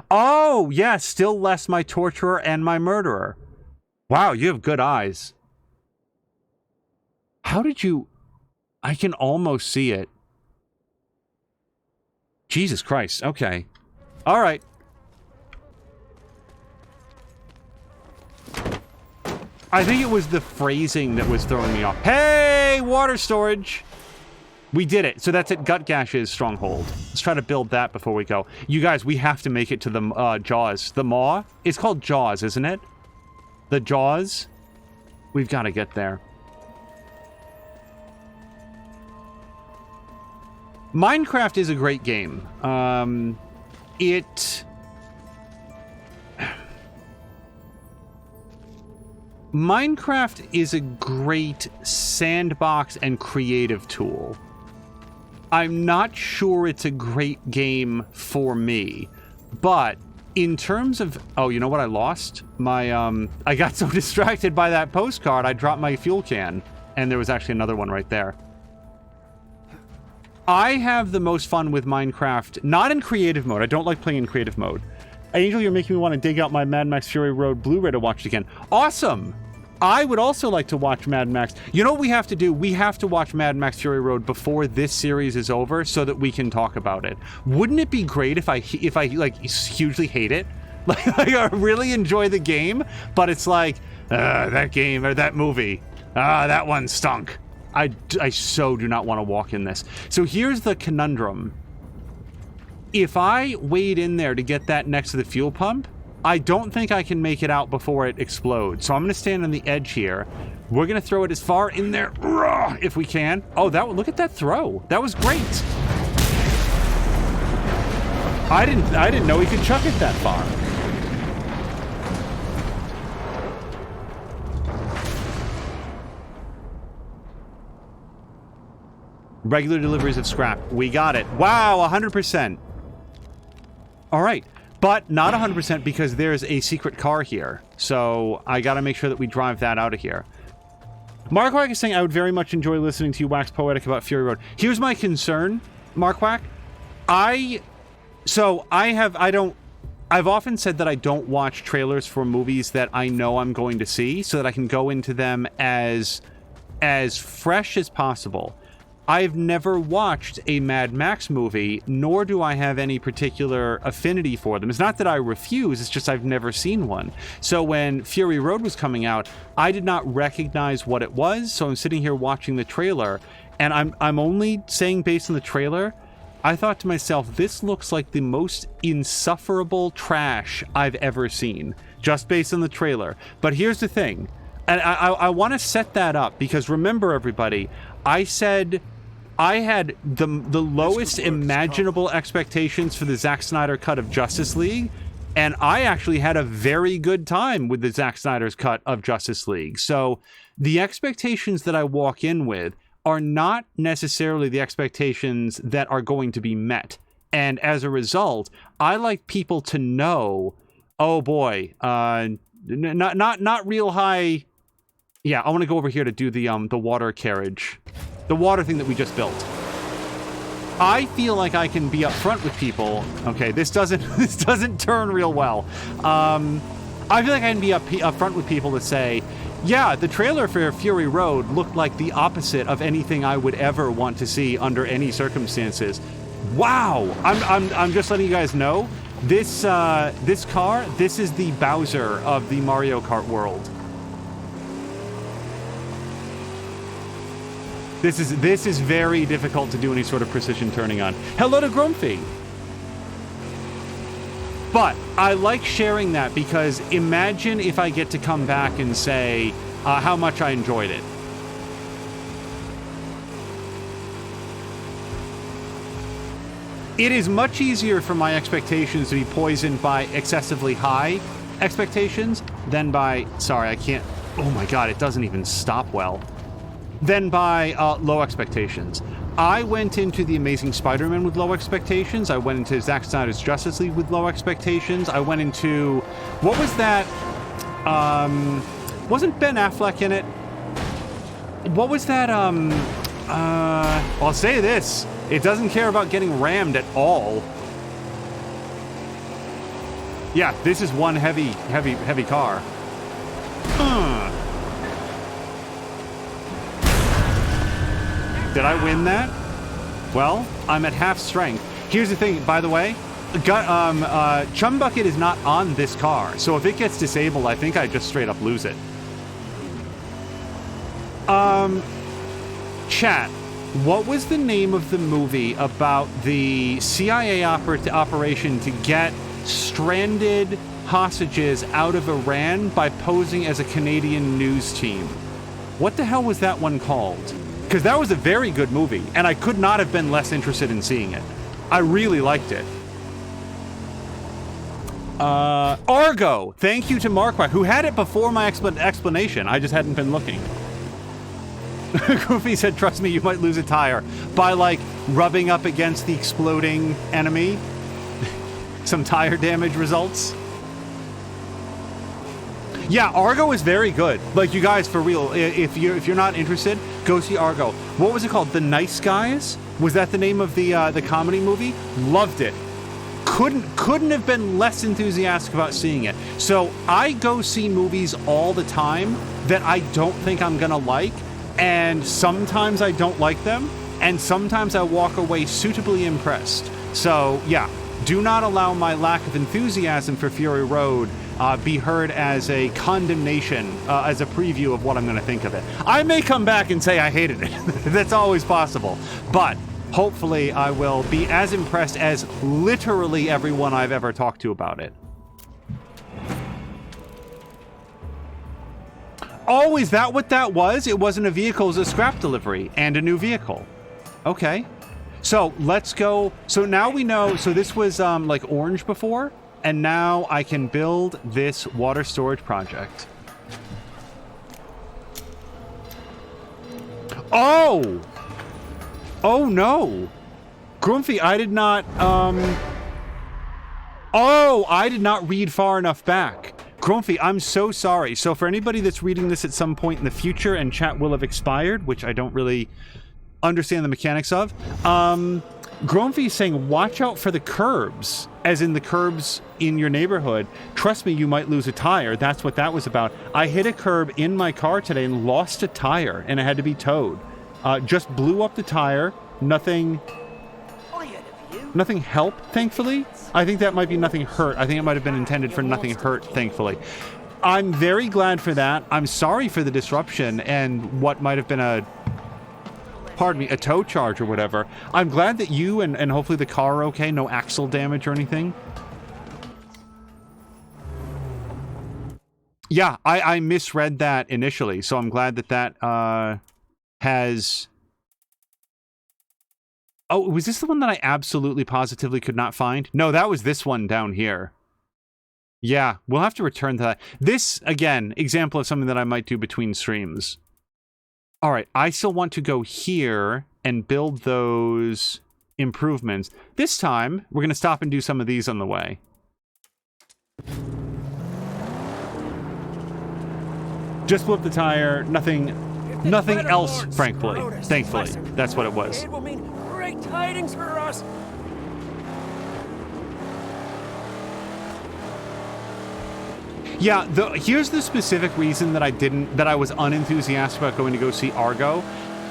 Oh, yeah, still less my torturer and my murderer. Wow, you have good eyes. How did you... I can almost see it. Jesus Christ, okay. All right. I think it was the phrasing that was throwing me off. Hey, water storage! We did it. So that's at Gutgash's stronghold. Let's try to build that before we go. You guys, we have to make it to the Jaws. The Maw? It's called Jaws, isn't it? The Jaws? We've got to get there. Minecraft is a great game. Minecraft is a great sandbox and creative tool. I'm not sure it's a great game for me, but in terms of... Oh, you know what I lost? I got so distracted by that postcard, I dropped my fuel can, and there was actually another one right there. I have the most fun with Minecraft, not in creative mode. I don't like playing in creative mode. Angel, you're making me want to dig out my Mad Max Fury Road Blu-ray to watch it again. Awesome! I would also like to watch Mad Max. You know what we have to do? We have to watch Mad Max Fury Road before this series is over so that we can talk about it. Wouldn't it be great if I like hugely hate it? Like I really enjoy the game, but it's like that game or that movie. That one stunk. I so do not want to walk in this. So here's the conundrum. If I wade in there to get that next to the fuel pump, I don't think I can make it out before it explodes. So I'm going to stand on the edge here. We're going to throw it as far in there if we can. Oh, look at that throw. That was great. I didn't know he could chuck it that far. Regular deliveries of scrap. We got it. Wow, 100%. All right. But not 100% because there's a secret car here. So I got to make sure that we drive that out of here. Markwack is saying, I would very much enjoy listening to you wax poetic about Fury Road. Here's my concern, Markwack. I've often said that I don't watch trailers for movies that I know I'm going to see so that I can go into them as fresh as possible. I've never watched a Mad Max movie, nor do I have any particular affinity for them. It's not that I refuse, it's just I've never seen one. So when Fury Road was coming out, I did not recognize what it was, so I'm sitting here watching the trailer, and I'm only saying based on the trailer, I thought to myself, this looks like the most insufferable trash I've ever seen, just based on the trailer. But here's the thing, and I want to set that up, because remember everybody, I said... I had the lowest imaginable expectations for the Zack Snyder cut of Justice League, and I actually had a very good time with the Zack Snyder's cut of Justice League. So the expectations that I walk in with are not necessarily the expectations that are going to be met. And as a result, I like people to know, oh boy, not real high. Yeah, I want to go over here to do the water carriage. The water thing that we just built. I feel like I can be up front with people. Okay, this doesn't turn real well. I feel like I can be up front with people to say, yeah, the trailer for Fury Road looked like the opposite of anything I would ever want to see under any circumstances. Wow! I'm just letting you guys know, this car, this is the Bowser of the Mario Kart world. This is very difficult to do any sort of precision turning on. Hello to Grumpy! But I like sharing that because imagine if I get to come back and say how much I enjoyed it. It is much easier for my expectations to be poisoned by excessively high expectations than by... Sorry, I can't... Oh my god, it doesn't even stop well. Than by low expectations. I went into The Amazing Spider-Man with low expectations. I went into Zack Snyder's Justice League with low expectations. I went into... What was that? Wasn't Ben Affleck in it? What was that I'll say this. It doesn't care about getting rammed at all. Yeah, this is one heavy car. Did I win that? Well, I'm at half strength. Here's the thing, by the way. Chum Bucket is not on this car, so if it gets disabled, I think I just straight up lose it. Chat, what was the name of the movie about the CIA operation to get stranded hostages out of Iran by posing as a Canadian news team? What the hell was that one called? Because that was a very good movie, and I could not have been less interested in seeing it. I really liked it. Argo! Thank you to Marquardt, who had it before my explanation. I just hadn't been looking. Goofy said, trust me, you might lose a tire by, like, rubbing up against the exploding enemy. Some tire damage results. Yeah, Argo is very good. Like, you guys, for real, if you're not interested, go see Argo. What was it called? The Nice Guys? Was that the name of the comedy movie? Loved it. Couldn't have been less enthusiastic about seeing it. So I go see movies all the time that I don't think I'm gonna like, and sometimes I don't like them, and sometimes I walk away suitably impressed. So yeah, do not allow my lack of enthusiasm for Fury Road be heard as a condemnation, as a preview of what I'm going to think of it. I may come back and say I hated it. That's always possible. But hopefully I will be as impressed as literally everyone I've ever talked to about it. Oh, is that what that was? It wasn't a vehicle, it was a scrap delivery and a new vehicle. Okay. So let's go. So now we know. So this was like orange before. And now I can build this water storage project. Oh! Oh no! Grumpy, I did not, Oh, I did not read far enough back. Grumpy, I'm so sorry. So for anybody that's reading this at some point in the future and chat will have expired, which I don't really understand the mechanics of, Grumpy is saying, watch out for the curbs, as in the curbs in your neighborhood. Trust me, you might lose a tire. That's what that was about. I hit a curb in my car today and lost a tire, and it had to be towed. Just blew up the tire. Nothing helped, thankfully. I think that might be nothing hurt. I think it might have been intended for nothing hurt, thankfully. I'm very glad for that. I'm sorry for the disruption and what might have been a tow charge or whatever. I'm glad that you and hopefully the car are okay. No axle damage or anything. Yeah, I misread that initially, so I'm glad that has... Oh, was this the one that I absolutely positively could not find? No, that was this one down here. Yeah, we'll have to return to that. This, again, example of something that I might do between streams. All right, I still want to go here and build those improvements. This time, we're going to stop and do some of these on the way. Just blew up the tire, nothing else, frankly. Thankfully, that's what it was. It will mean great tidings for us. Yeah, here's the specific reason that I was unenthusiastic about going to go see Argo.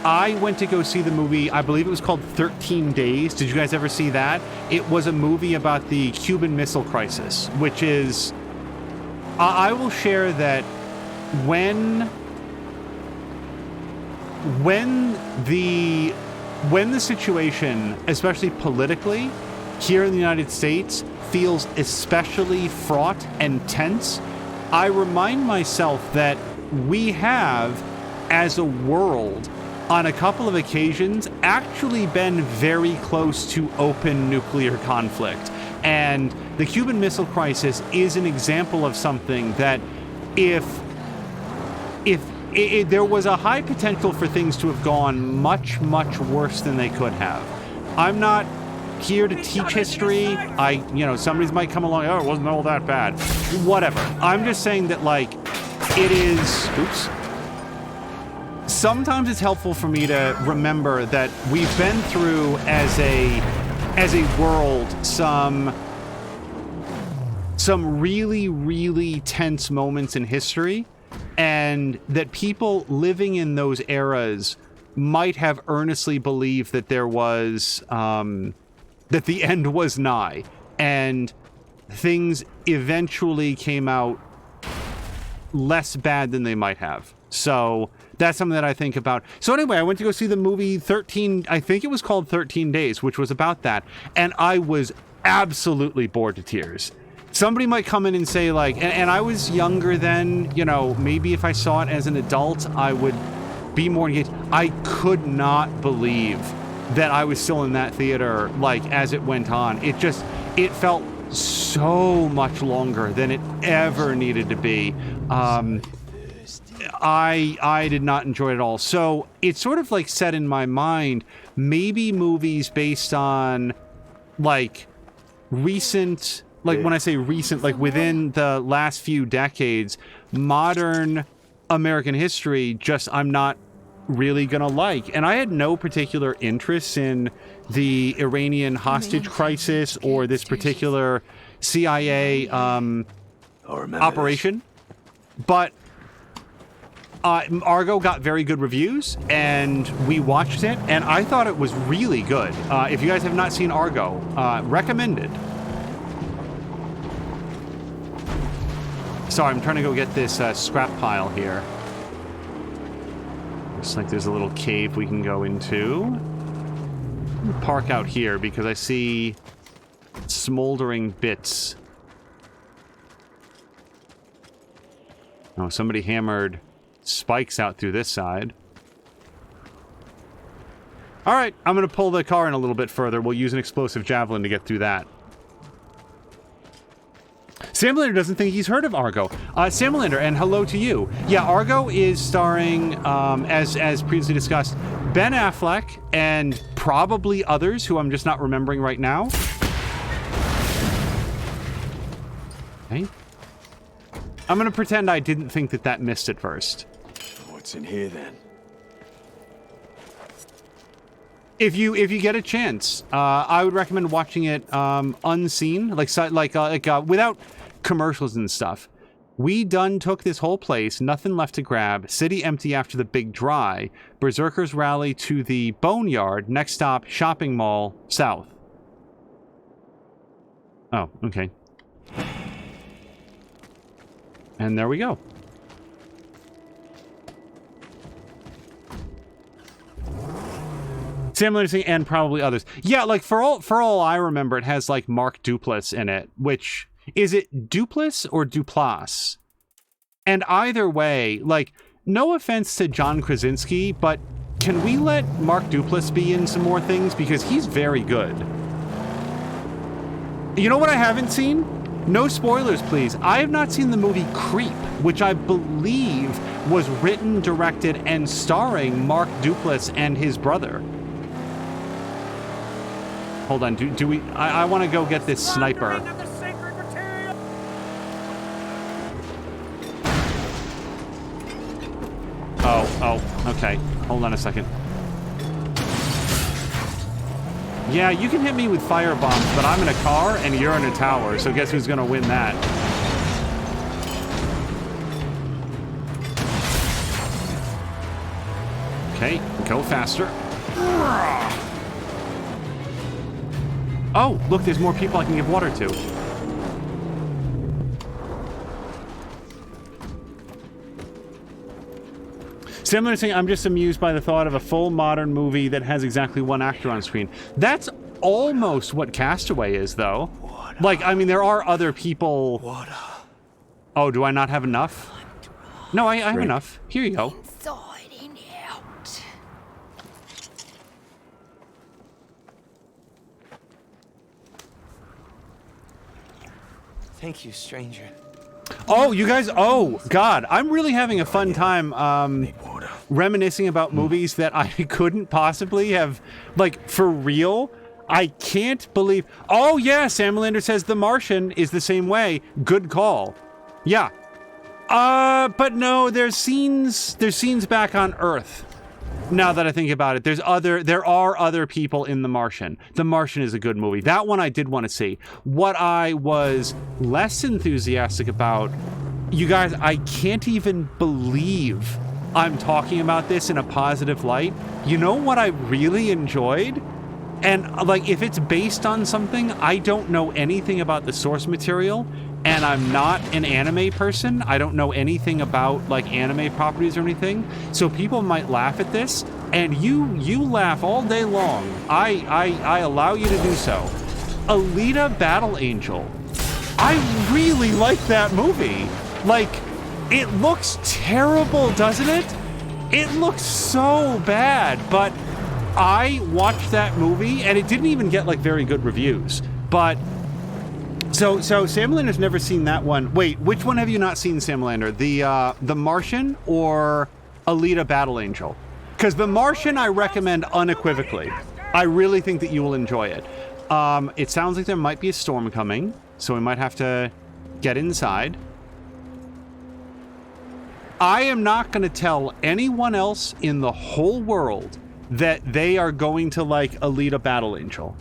I went to go see the movie, I believe it was called 13 Days. Did you guys ever see that? It was a movie about the Cuban Missile Crisis, which is... I will share that when the situation, especially politically, here in the United States, feels especially fraught and tense, I remind myself that we have, as a world, on a couple of occasions, actually been very close to open nuclear conflict. And the Cuban Missile Crisis is an example of something that if there was a high potential for things to have gone much, much worse than they could have. I'm not here to teach history. Somebody might come along, oh, it wasn't all that bad. Whatever. I'm just saying that, like, it is... Oops. sometimes it's helpful for me to remember that we've been through as a world some really, really tense moments in history, and that people living in those eras might have earnestly believed that there was, that the end was nigh, and things eventually came out less bad than they might have. So that's something that I think about. So anyway, I went to go see the movie 13, I think it was called 13 Days, which was about that, and I was absolutely bored to tears. Somebody might come in and say, like, and I was younger then, you know, maybe if I saw it as an adult, I would be more engaged. I could not believe that I was still in that theater, like, as it went on. It felt so much longer than it ever needed to be. I did not enjoy it at all. So it's sort of like set in my mind, maybe movies based on, like, recent... Like, when I say recent, like, within the last few decades, modern American history, just, I'm not really gonna like. And I had no particular interest in the Iranian hostage crisis or this particular CIA operation. But Argo got very good reviews, and we watched it, and I thought it was really good. If you guys have not seen Argo, recommended. Sorry, I'm trying to go get this scrap pile here. Looks like there's a little cave we can go into. I'm gonna park out here because I see smoldering bits. Oh, somebody hammered spikes out through this side. All right, I'm going to pull the car in a little bit further. We'll use an explosive javelin to get through that. Samlander doesn't think he's heard of Argo. Samlander, and hello to you. Yeah, Argo is starring, as previously discussed, Ben Affleck and probably others who I'm just not remembering right now. Okay. I'm going to pretend I didn't think that missed at first. What's in here then? If you get a chance, I would recommend watching it unseen, like without commercials and stuff. We done took this whole place, nothing left to grab, city empty after the big dry, berserkers rally to the boneyard, next stop, shopping mall, south. Oh, okay. And there we go. Similar thing, and probably others. Yeah, like for all I remember, it has like Mark Duplass in it, which is it Duplass or Duplass? And either way, like, no offense to John Krasinski, but can we let Mark Duplass be in some more things, because he's very good. You know what I haven't seen? No spoilers, please. I have not seen the movie Creep, which I believe was written, directed, and starring Mark Duplass and his brother. Hold on, do we... I want to go get this sniper. Oh, okay. Hold on a second. Yeah, you can hit me with fire bombs, but I'm in a car and you're in a tower, so guess who's gonna win that? Okay, go faster. Oh, look, there's more people I can give water to. Similar thing, I'm just amused by the thought of a full modern movie that has exactly one actor on screen. That's almost what Castaway is, though. Like, I mean, there are other people... Oh, do I not have enough? No, I have enough. Here you go. Thank you, stranger. Oh, you guys, oh, God, I'm really having a fun time reminiscing about movies that I couldn't possibly have, like, for real. I can't believe... Oh, yeah, Sam Lander says The Martian is the same way. Good call. Yeah. But no, there's scenes back on Earth. Now that I think about it, there are other people in The Martian. The Martian is a good movie. That one I did want to see. What I was less enthusiastic about, you guys, I can't even believe I'm talking about this in a positive light. You know what I really enjoyed? And like, if it's based on something, I don't know anything about the source material, and I'm not an anime person. I don't know anything about like anime properties or anything. So people might laugh at this, and you laugh all day long. I allow you to do so. Alita Battle Angel. I really like that movie. Like, it looks terrible, doesn't it? It looks so bad, but I watched that movie, and it didn't even get like very good reviews. But so Sam Lander's never seen that one. Wait, which one have you not seen, Sam Lander? The Martian or Alita Battle Angel? Because The Martian I recommend unequivocally. I really think that you will enjoy it. It sounds like there might be a storm coming, so we might have to get inside. I am not going to tell anyone else in the whole world that they are going to like Alita Battle Angel.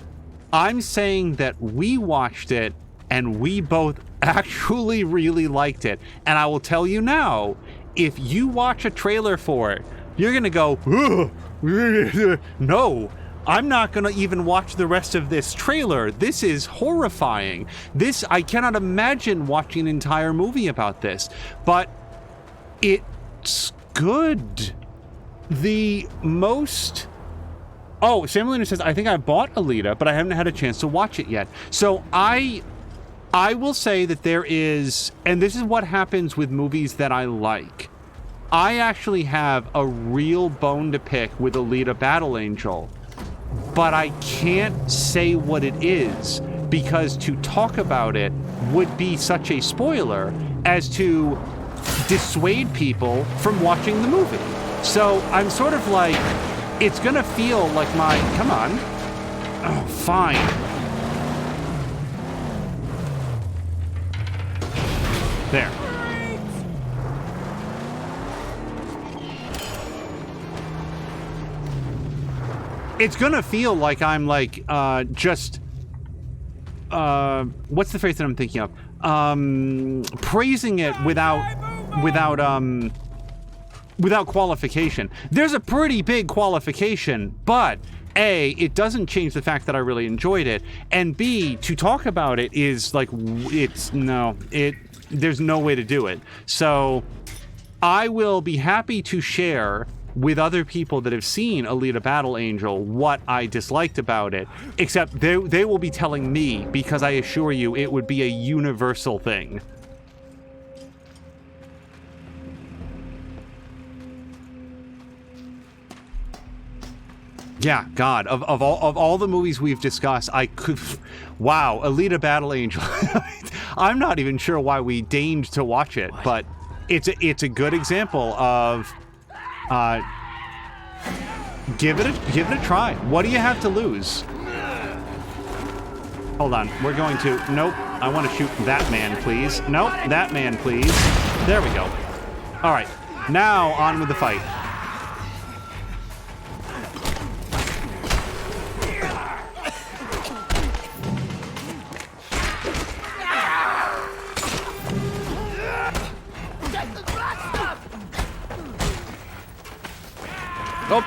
I'm saying that we watched it and we both actually really liked it. And I will tell you now, if you watch a trailer for it, you're going to go, no, I'm not going to even watch the rest of this trailer. This is horrifying. I cannot imagine watching an entire movie about this, but it's good. Oh, Sam Lena says, I think I bought Alita, but I haven't had a chance to watch it yet. So I will say that there is, and this is what happens with movies that I like. I actually have a real bone to pick with Alita Battle Angel, but I can't say what it is because to talk about it would be such a spoiler as to dissuade people from watching the movie. So I'm sort of like, it's gonna feel like come on. Oh, fine. There. It's gonna feel like I'm like, what's the phrase that I'm thinking of? Praising it without qualification. There's a pretty big qualification, but A, it doesn't change the fact that I really enjoyed it, and B, to talk about it is like, there's no way to do it. So I will be happy to share with other people that have seen Alita Battle Angel what I disliked about it, except they will be telling me, because I assure you it would be a universal thing. Yeah, God, of all the movies we've discussed, wow, Alita Battle Angel. I'm not even sure why we deigned to watch it, but it's a good example of give it a try. What do you have to lose? Hold on, we're going to, nope, I want to shoot that man, please. Nope, that man, please. There we go. All right, now on with the fight. Oh.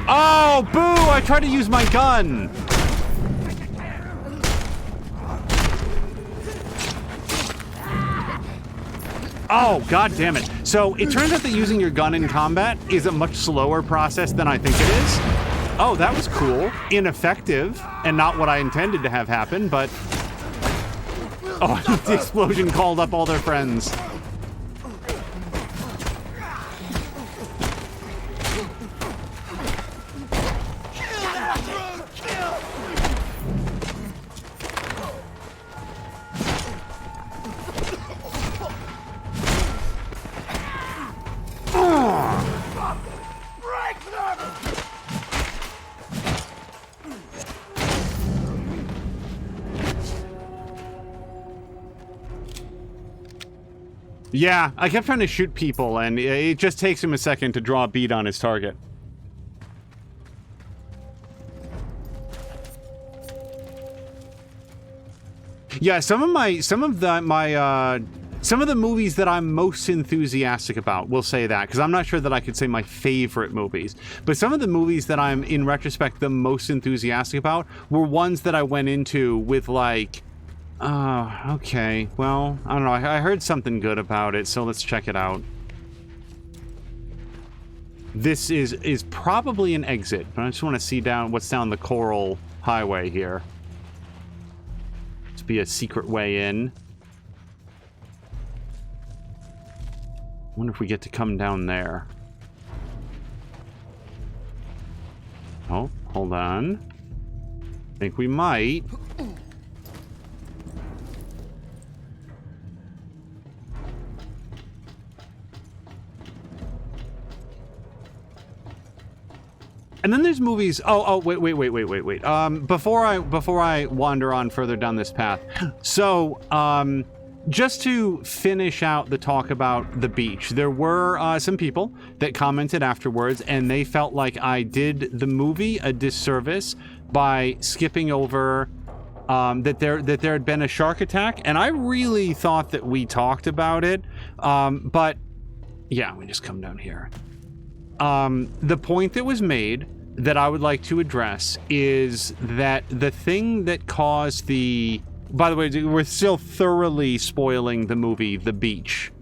Oh, boo! I tried to use my gun. Oh, God damn it. So it turns out that using your gun in combat is a much slower process than I think it is. Oh, that was cool. Ineffective, and not what I intended to have happen, but... Oh, the explosion called up all their friends. Yeah, I kept trying to shoot people, and it just takes him a second to draw a bead on his target. Yeah, some of the movies that I'm most enthusiastic about, we'll say that, because I'm not sure that I could say my favorite movies, but some of the movies that I'm, in retrospect, the most enthusiastic about were ones that I went into with, like, oh, okay, well, I don't know, I heard something good about it, so let's check it out. This is probably an exit, but I just want to see what's down the Coral Highway here. To be a secret way in. Wonder if we get to come down there. Oh, hold on. Think we might. And then there's movies. Wait. Before I wander on further down this path. So, just to finish out the talk about the beach, there were some people that commented afterwards, and they felt like I did the movie a disservice by skipping over that there had been a shark attack, and I really thought that we talked about it. But yeah, we just come down here. The point that was made that I would like to address is that the thing that caused the... By the way, we're still thoroughly spoiling the movie The Beach.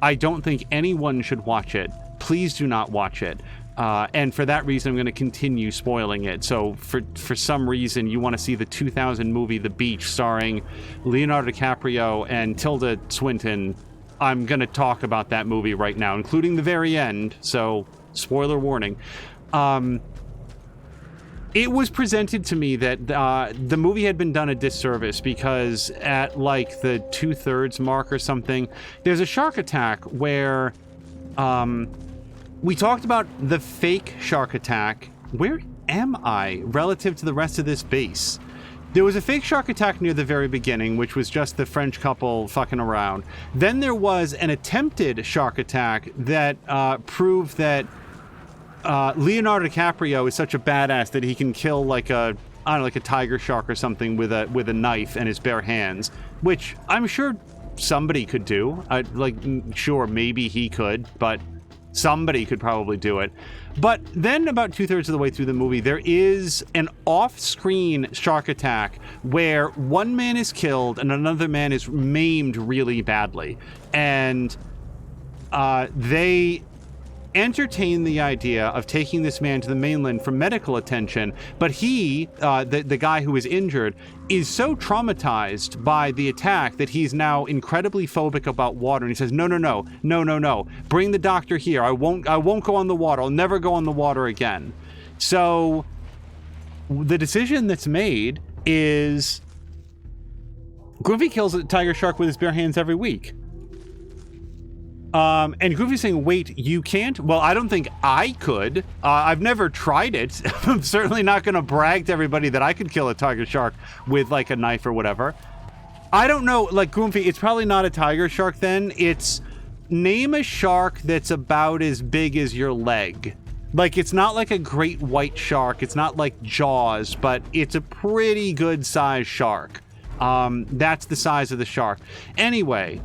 I don't think anyone should watch it. Please do not watch it. And for that reason, I'm going to continue spoiling it. So for some reason, you want to see the 2000 movie The Beach starring Leonardo DiCaprio and Tilda Swinton, I'm going to talk about that movie right now, including the very end. So, spoiler warning. It was presented to me that the movie had been done a disservice because at like the 2/3 mark or something, there's a shark attack where we talked about the fake shark attack. Where am I relative to the rest of this base? There was a fake shark attack near the very beginning, which was just the French couple fucking around. Then there was an attempted shark attack that proved that Leonardo DiCaprio is such a badass that he can kill like a tiger shark or something with a knife and his bare hands, which I'm sure somebody could do. Sure, maybe he could, but somebody could probably do it. But then about 2/3 of the way through the movie, there is an off-screen shark attack where one man is killed and another man is maimed really badly. And they entertain the idea of taking this man to the mainland for medical attention, but he, the guy who is injured, is so traumatized by the attack that he's now incredibly phobic about water, and he says, no, bring the doctor here. I won't go on the water. I'll never go on the water again. So the decision that's made is Goofy kills a tiger shark with his bare hands every week. And Goofy's saying, wait, you can't? Well, I don't think I could. I've never tried it. I'm certainly not going to brag to everybody that I could kill a tiger shark with, like, a knife or whatever. I don't know. Like, Goofy, it's probably not a tiger shark then. It's name a shark that's about as big as your leg. Like, it's not like a great white shark. It's not like Jaws, but it's a pretty good sized shark. That's the size of the shark. Anyway,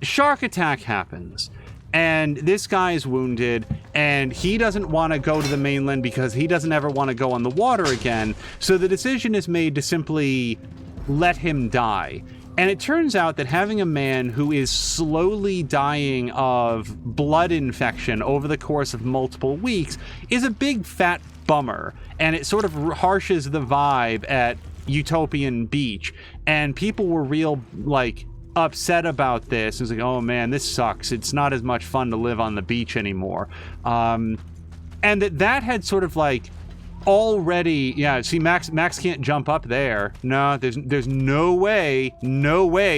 shark attack happens, and this guy is wounded, and he doesn't want to go to the mainland because he doesn't ever want to go on the water again. So the decision is made to simply let him die. And it turns out that having a man who is slowly dying of blood infection over the course of multiple weeks is a big fat bummer, and it sort of harshes the vibe at Utopian Beach. And people were real, like, upset about this. It's like, oh man, this sucks. It's not as much fun to live on the beach anymore. And that had sort of like already, yeah, see, Max can't jump up there. No, there's no way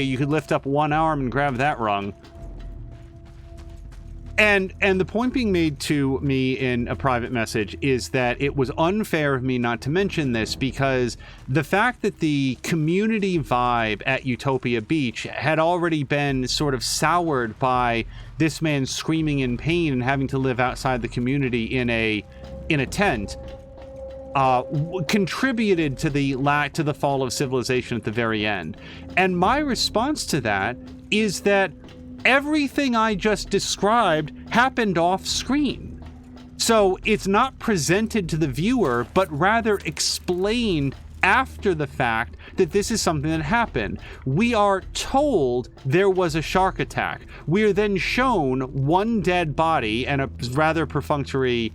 you could lift up one arm and grab that rung. And the point being made to me in a private message is that it was unfair of me not to mention this, because the fact that the community vibe at Utopia Beach had already been sort of soured by this man screaming in pain and having to live outside the community in a tent, contributed to the fall of civilization at the very end. And my response to that is that everything I just described happened off screen. So it's not presented to the viewer, but rather explained after the fact that this is something that happened. We are told there was a shark attack. We are then shown one dead body and a rather perfunctory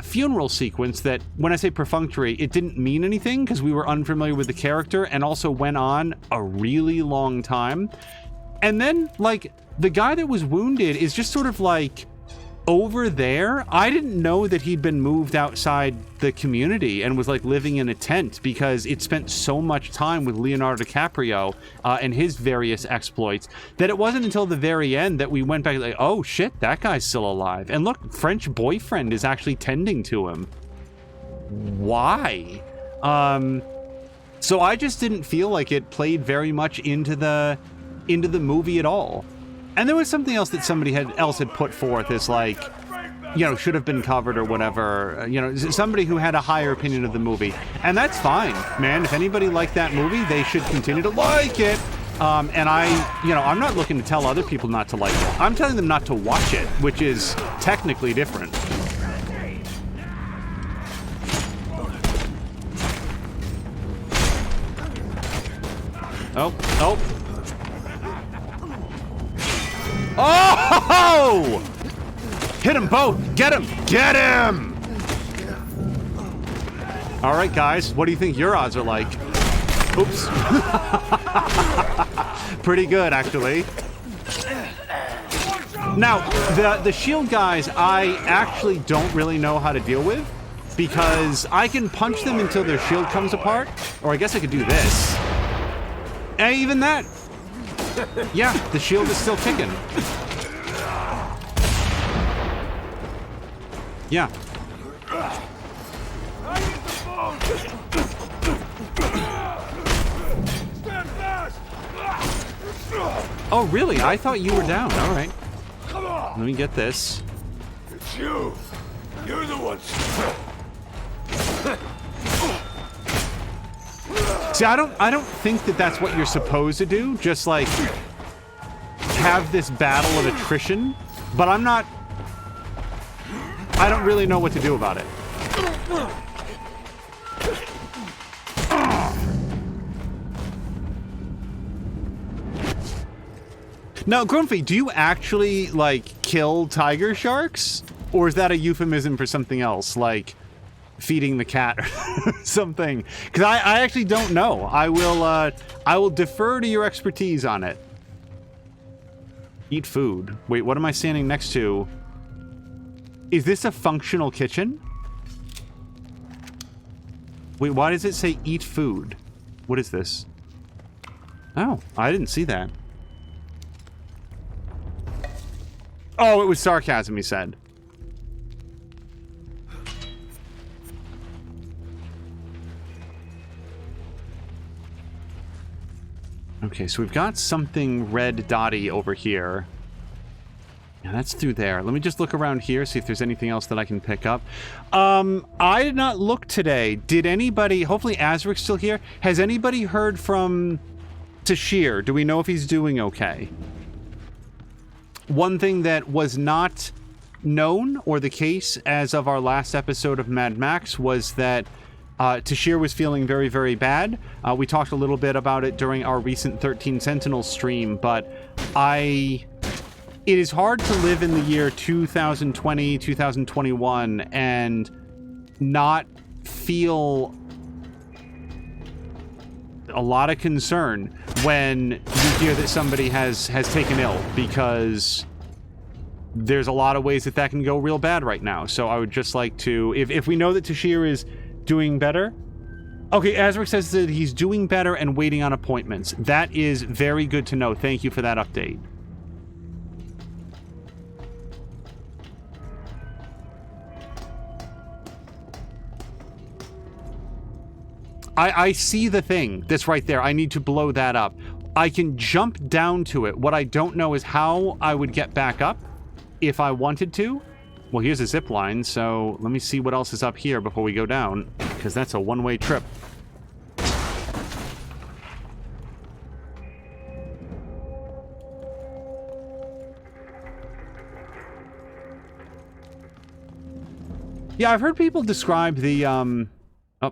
funeral sequence that, when I say perfunctory, it didn't mean anything because we were unfamiliar with the character and also went on a really long time. And then, like, the guy that was wounded is just sort of, like, over there. I didn't know that he'd been moved outside the community and was, like, living in a tent, because it spent so much time with Leonardo DiCaprio and his various exploits that it wasn't until the very end that we went back, like, oh, shit, that guy's still alive. And look, French boyfriend is actually tending to him. Why? So I just didn't feel like it played very much into the movie at all. And there was something else that somebody else had put forth as, like, you know, should have been covered or whatever. You know, somebody who had a higher opinion of the movie. And that's fine, man. If anybody liked that movie, they should continue to like it. And I'm not looking to tell other people not to like it. I'm telling them not to watch it, which is technically different. Oh! Oh! Hit them both! Get him! Get him! All right, guys. What do you think your odds are like? Oops. Pretty good, actually. Now, the shield guys, I actually don't really know how to deal with, because I can punch them until their shield comes apart, or I guess I could do this. And even that. Yeah, the shield is still kicking. Yeah. Oh, really? I thought you were down. All right. Come on. Let me get this. It's you. You're the one. See, I don't think that that's what you're supposed to do. Just like have this battle of attrition, but I don't really know what to do about it. Now, Grumpy, do you actually, like, kill tiger sharks? Or is that a euphemism for something else, like feeding the cat or something? Because I actually don't know. I will defer to your expertise on it. Eat food. Wait, what am I standing next to? Is this a functional kitchen? Wait, why does it say eat food? What is this? Oh, I didn't see that. Oh, it was sarcasm, he said. Okay, so we've got something red dotty over here. Yeah, that's through there. Let me just look around here, see if there's anything else that I can pick up. I did not look today. Did anybody... Hopefully Azric's still here. Has anybody heard from Tashir? Do we know if he's doing okay? One thing that was not known, or the case as of our last episode of Mad Max, was that Tashir was feeling very, very bad. We talked a little bit about it during our recent 13 Sentinels stream, but it is hard to live in the year 2020, 2021, and not feel a lot of concern when you hear that somebody has taken ill, because there's a lot of ways that can go real bad right now. So I would just like to, if we know that Tashir is doing better. Okay, Azric says that he's doing better and waiting on appointments. That is very good to know. Thank you for that update. I see the thing that's right there. I need to blow that up. I can jump down to it. What I don't know is how I would get back up if I wanted to. Well, here's a zip line, so let me see what else is up here before we go down, because that's a one-way trip. Yeah, I've heard people describe the, Oh,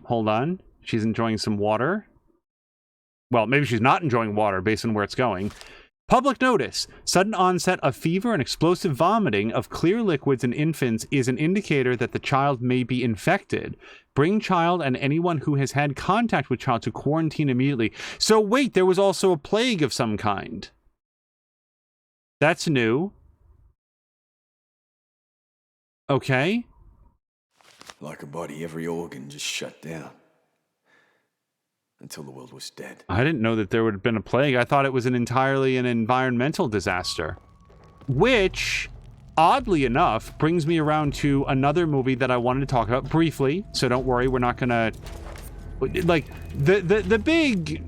hold on. She's enjoying some water. Well, maybe she's not enjoying water based on where it's going. Public notice. Sudden onset of fever and explosive vomiting of clear liquids in infants is an indicator that the child may be infected. Bring child and anyone who has had contact with child to quarantine immediately. So wait, there was also a plague of some kind. That's new. Okay. Like a body, every organ just shut down. Until the world was dead. I didn't know that there would have been a plague. I thought it was entirely an environmental disaster. Which, oddly enough, brings me around to another movie that I wanted to talk about briefly. So don't worry, we're not gonna... Like, the big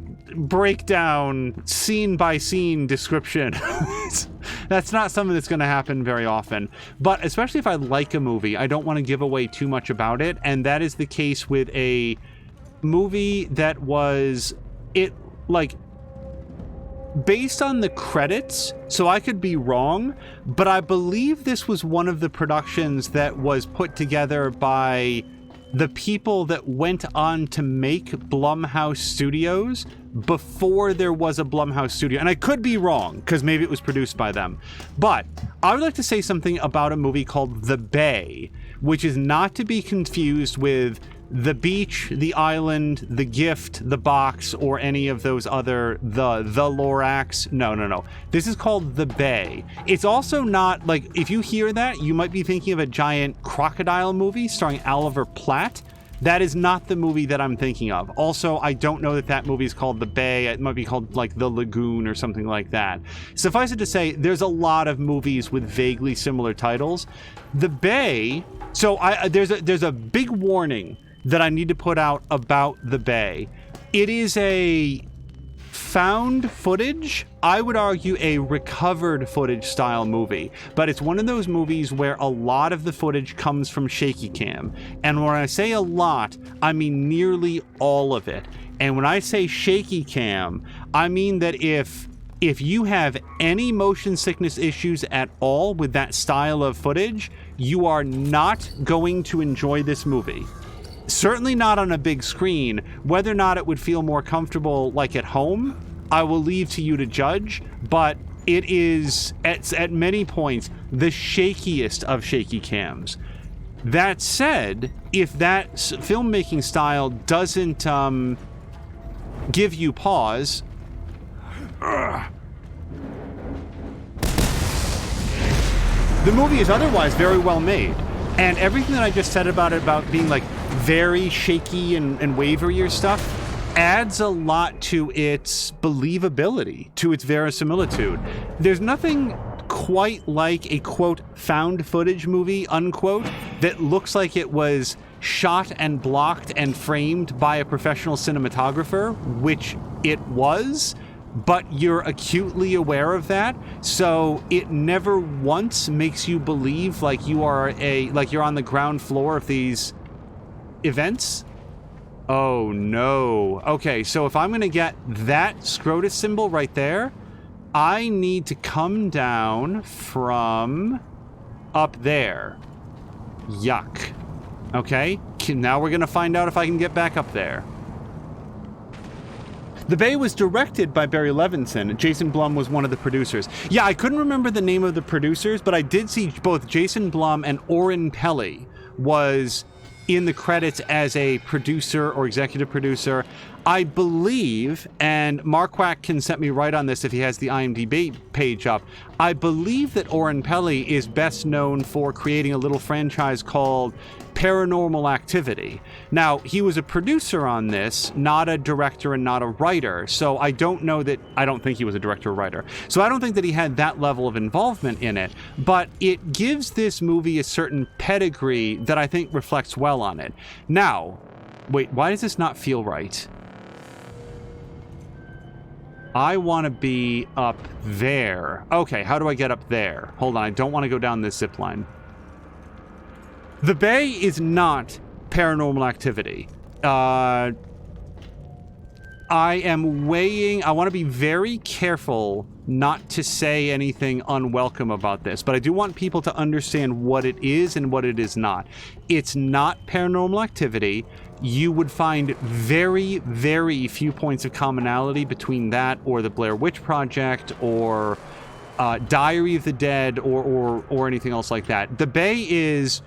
breakdown, scene-by-scene description. That's not something that's going to happen very often. But especially if I like a movie, I don't want to give away too much about it. And that is the case with a movie that was, based on the credits, so I could be wrong, but I believe this was one of the productions that was put together by the people that went on to make Blumhouse Studios before there was a Blumhouse studio. And I could be wrong, because maybe it was produced by them. But I would like to say something about a movie called The Bay, which is not to be confused with The Beach, The Island, The Gift, The Box, or any of those other, the Lorax. No. This is called The Bay. It's also not, like, if you hear that, you might be thinking of a giant crocodile movie starring Oliver Platt. That is not the movie that I'm thinking of. Also, I don't know that that movie is called The Bay. It might be called, like, The Lagoon or something like that. Suffice it to say, there's a lot of movies with vaguely similar titles. The Bay... So, there's a big warning that I need to put out about The Bay. It is a found footage, I would argue a recovered footage style movie, but it's one of those movies where a lot of the footage comes from shaky cam. And when I say a lot, I mean nearly all of it. And when I say shaky cam, I mean that if you have any motion sickness issues at all with that style of footage, you are not going to enjoy this movie. Certainly not on a big screen. Whether or not it would feel more comfortable like at home, I will leave to you to judge, but it is at many points the shakiest of shaky cams. That said, if that filmmaking style doesn't give you pause, the movie is otherwise very well made. And everything that I just said about it, about being like very shaky and waverier stuff, adds a lot to its believability, to its verisimilitude. There's nothing quite like a, quote, found footage movie, unquote, that looks like it was shot and blocked and framed by a professional cinematographer, which it was, but you're acutely aware of that, so it never once makes you believe like you're on the ground floor of these events. Oh no. Okay, so if I'm gonna get that Scrotus symbol right there, I need to come down from up there. Yuck. Okay, now we're gonna find out if I can get back up there. The Bay was directed by Barry Levinson. Jason Blum was one of the producers. Yeah, I couldn't remember the name of the producers, but I did see both Jason Blum and Oren Peli was in the credits as a producer or executive producer. I believe, and Mark Wack can set me right on this if he has the IMDb page up, I believe that Oren Peli is best known for creating a little franchise called Paranormal Activity. Now, he was a producer on this, not a director and not a writer, so I don't think he was a director or writer, so I don't think that he had that level of involvement in it, but it gives this movie a certain pedigree that I think reflects well on it. Now, Wait, why does this not feel right? I want to be up there. Okay, how do I get up there? Hold on, I don't want to go down this zip line. The bay is not Paranormal Activity. I am weighing... I want to be very careful not to say anything unwelcome about this, but I do want people to understand what it is and what it is not. It's not Paranormal Activity. You would find very, very few points of commonality between that or the Blair Witch Project or Diary of the Dead or anything else like that. The bay is...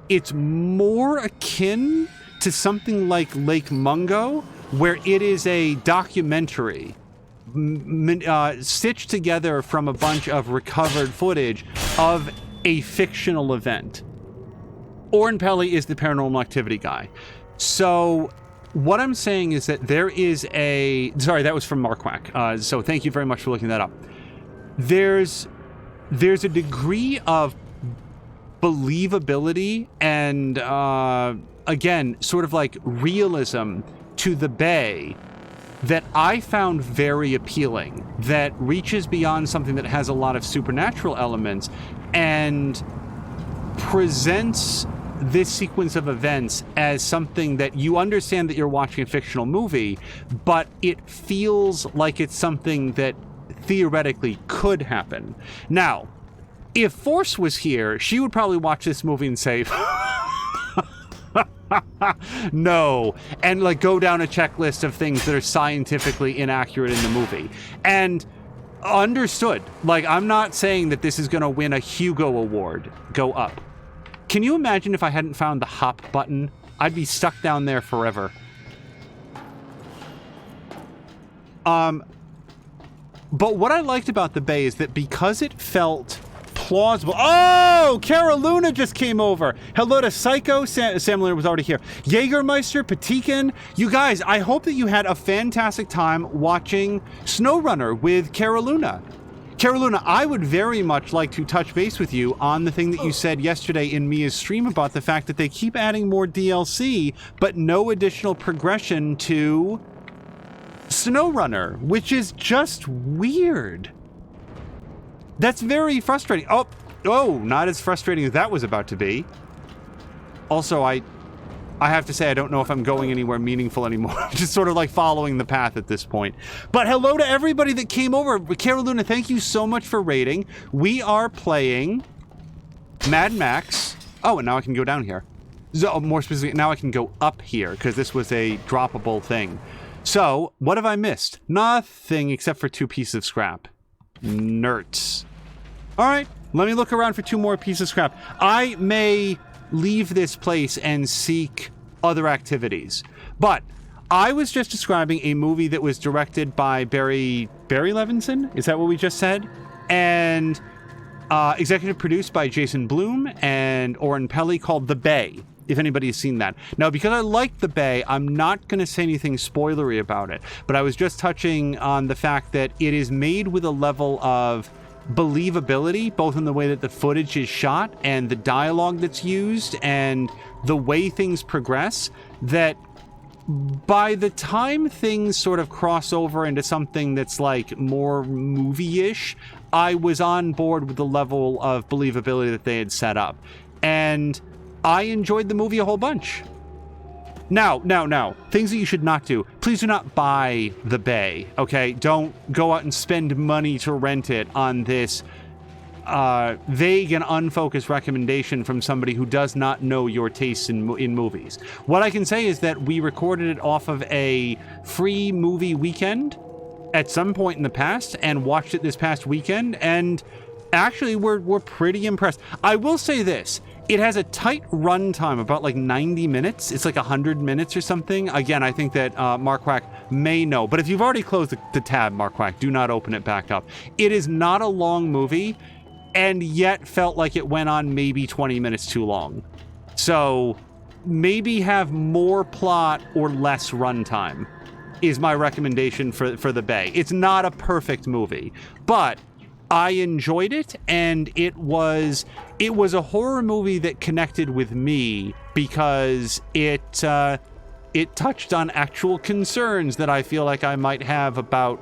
It's more akin to something like Lake Mungo, where it is a documentary stitched together from a bunch of recovered footage of a fictional event. Oren Peli is the Paranormal Activity guy. So what I'm saying is that there is a... Sorry, that was from Marquardt. So thank you very much for looking that up. There's a degree of believability and, again, sort of like realism to the bay that I found very appealing, that reaches beyond something that has a lot of supernatural elements and presents this sequence of events as something that you understand that you're watching a fictional movie, but it feels like it's something that theoretically could happen. Now, if Force was here, she would probably watch this movie and say, no, and like go down a checklist of things that are scientifically inaccurate in the movie. And understood. Like, I'm not saying that this is going to win a Hugo Award. Go up. Can you imagine if I hadn't found the hop button? I'd be stuck down there forever. But what I liked about the bay is that because it felt plausible. Oh, Cara Luna just came over. Hello to Psycho. Sam Leonard was already here. Jägermeister, Patikin. You guys, I hope that you had a fantastic time watching SnowRunner with Cara Luna. Cara Luna, I would very much like to touch base with you on the thing that you said yesterday in Mia's stream about the fact that they keep adding more DLC, but no additional progression to SnowRunner, which is just weird. That's very frustrating. Oh, not as frustrating as that was about to be. Also, I have to say, I don't know if I'm going anywhere meaningful anymore. I'm just sort of like following the path at this point. But hello to everybody that came over. Cara Luna, thank you so much for raiding. We are playing Mad Max. Oh, and now I can go down here. So, more specifically, now I can go up here because this was a droppable thing. So, what have I missed? Nothing except for 2 pieces of scrap. Nerds. All right, let me look around for 2 more pieces of scrap. I may leave this place and seek other activities, but I was just describing a movie that was directed by Barry Levinson. Is that what we just said? And executive produced by Jason Blum and Oren Peli, called The Bay, if anybody has seen that. Now, because I like The Bay, I'm not going to say anything spoilery about it, but I was just touching on the fact that it is made with a level of believability, both in the way that the footage is shot and the dialogue that's used and the way things progress, that by the time things sort of cross over into something that's like more movie-ish, I was on board with the level of believability that they had set up. And I enjoyed the movie a whole bunch. Now, things that you should not do. Please do not buy The Bay, okay? Don't go out and spend money to rent it on this vague and unfocused recommendation from somebody who does not know your tastes in movies. What I can say is that we recorded it off of a free movie weekend at some point in the past and watched it this past weekend, and actually we're pretty impressed. I will say this. It has a tight run time, about like 90 minutes. It's like 100 minutes or something. Again, I think that Marquardt may know. But if you've already closed the tab, Marquardt, do not open it back up. It is not a long movie, and yet felt like it went on maybe 20 minutes too long. So maybe have more plot or less runtime is my recommendation for The Bay. It's not a perfect movie, but I enjoyed it, and it was a horror movie that connected with me because it it touched on actual concerns that I feel like I might have about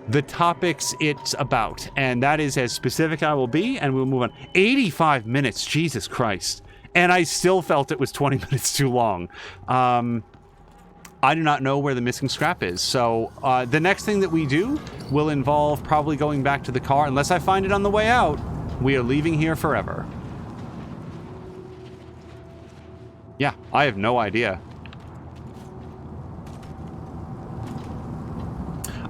the topics it's about. And that is as specific I will be, and we'll move on. 85 minutes, Jesus Christ. And I still felt it was 20 minutes too long. I do not know where the missing scrap is. So the next thing that we do will involve probably going back to the car. Unless I find it on the way out, we are leaving here forever. Yeah, I have no idea.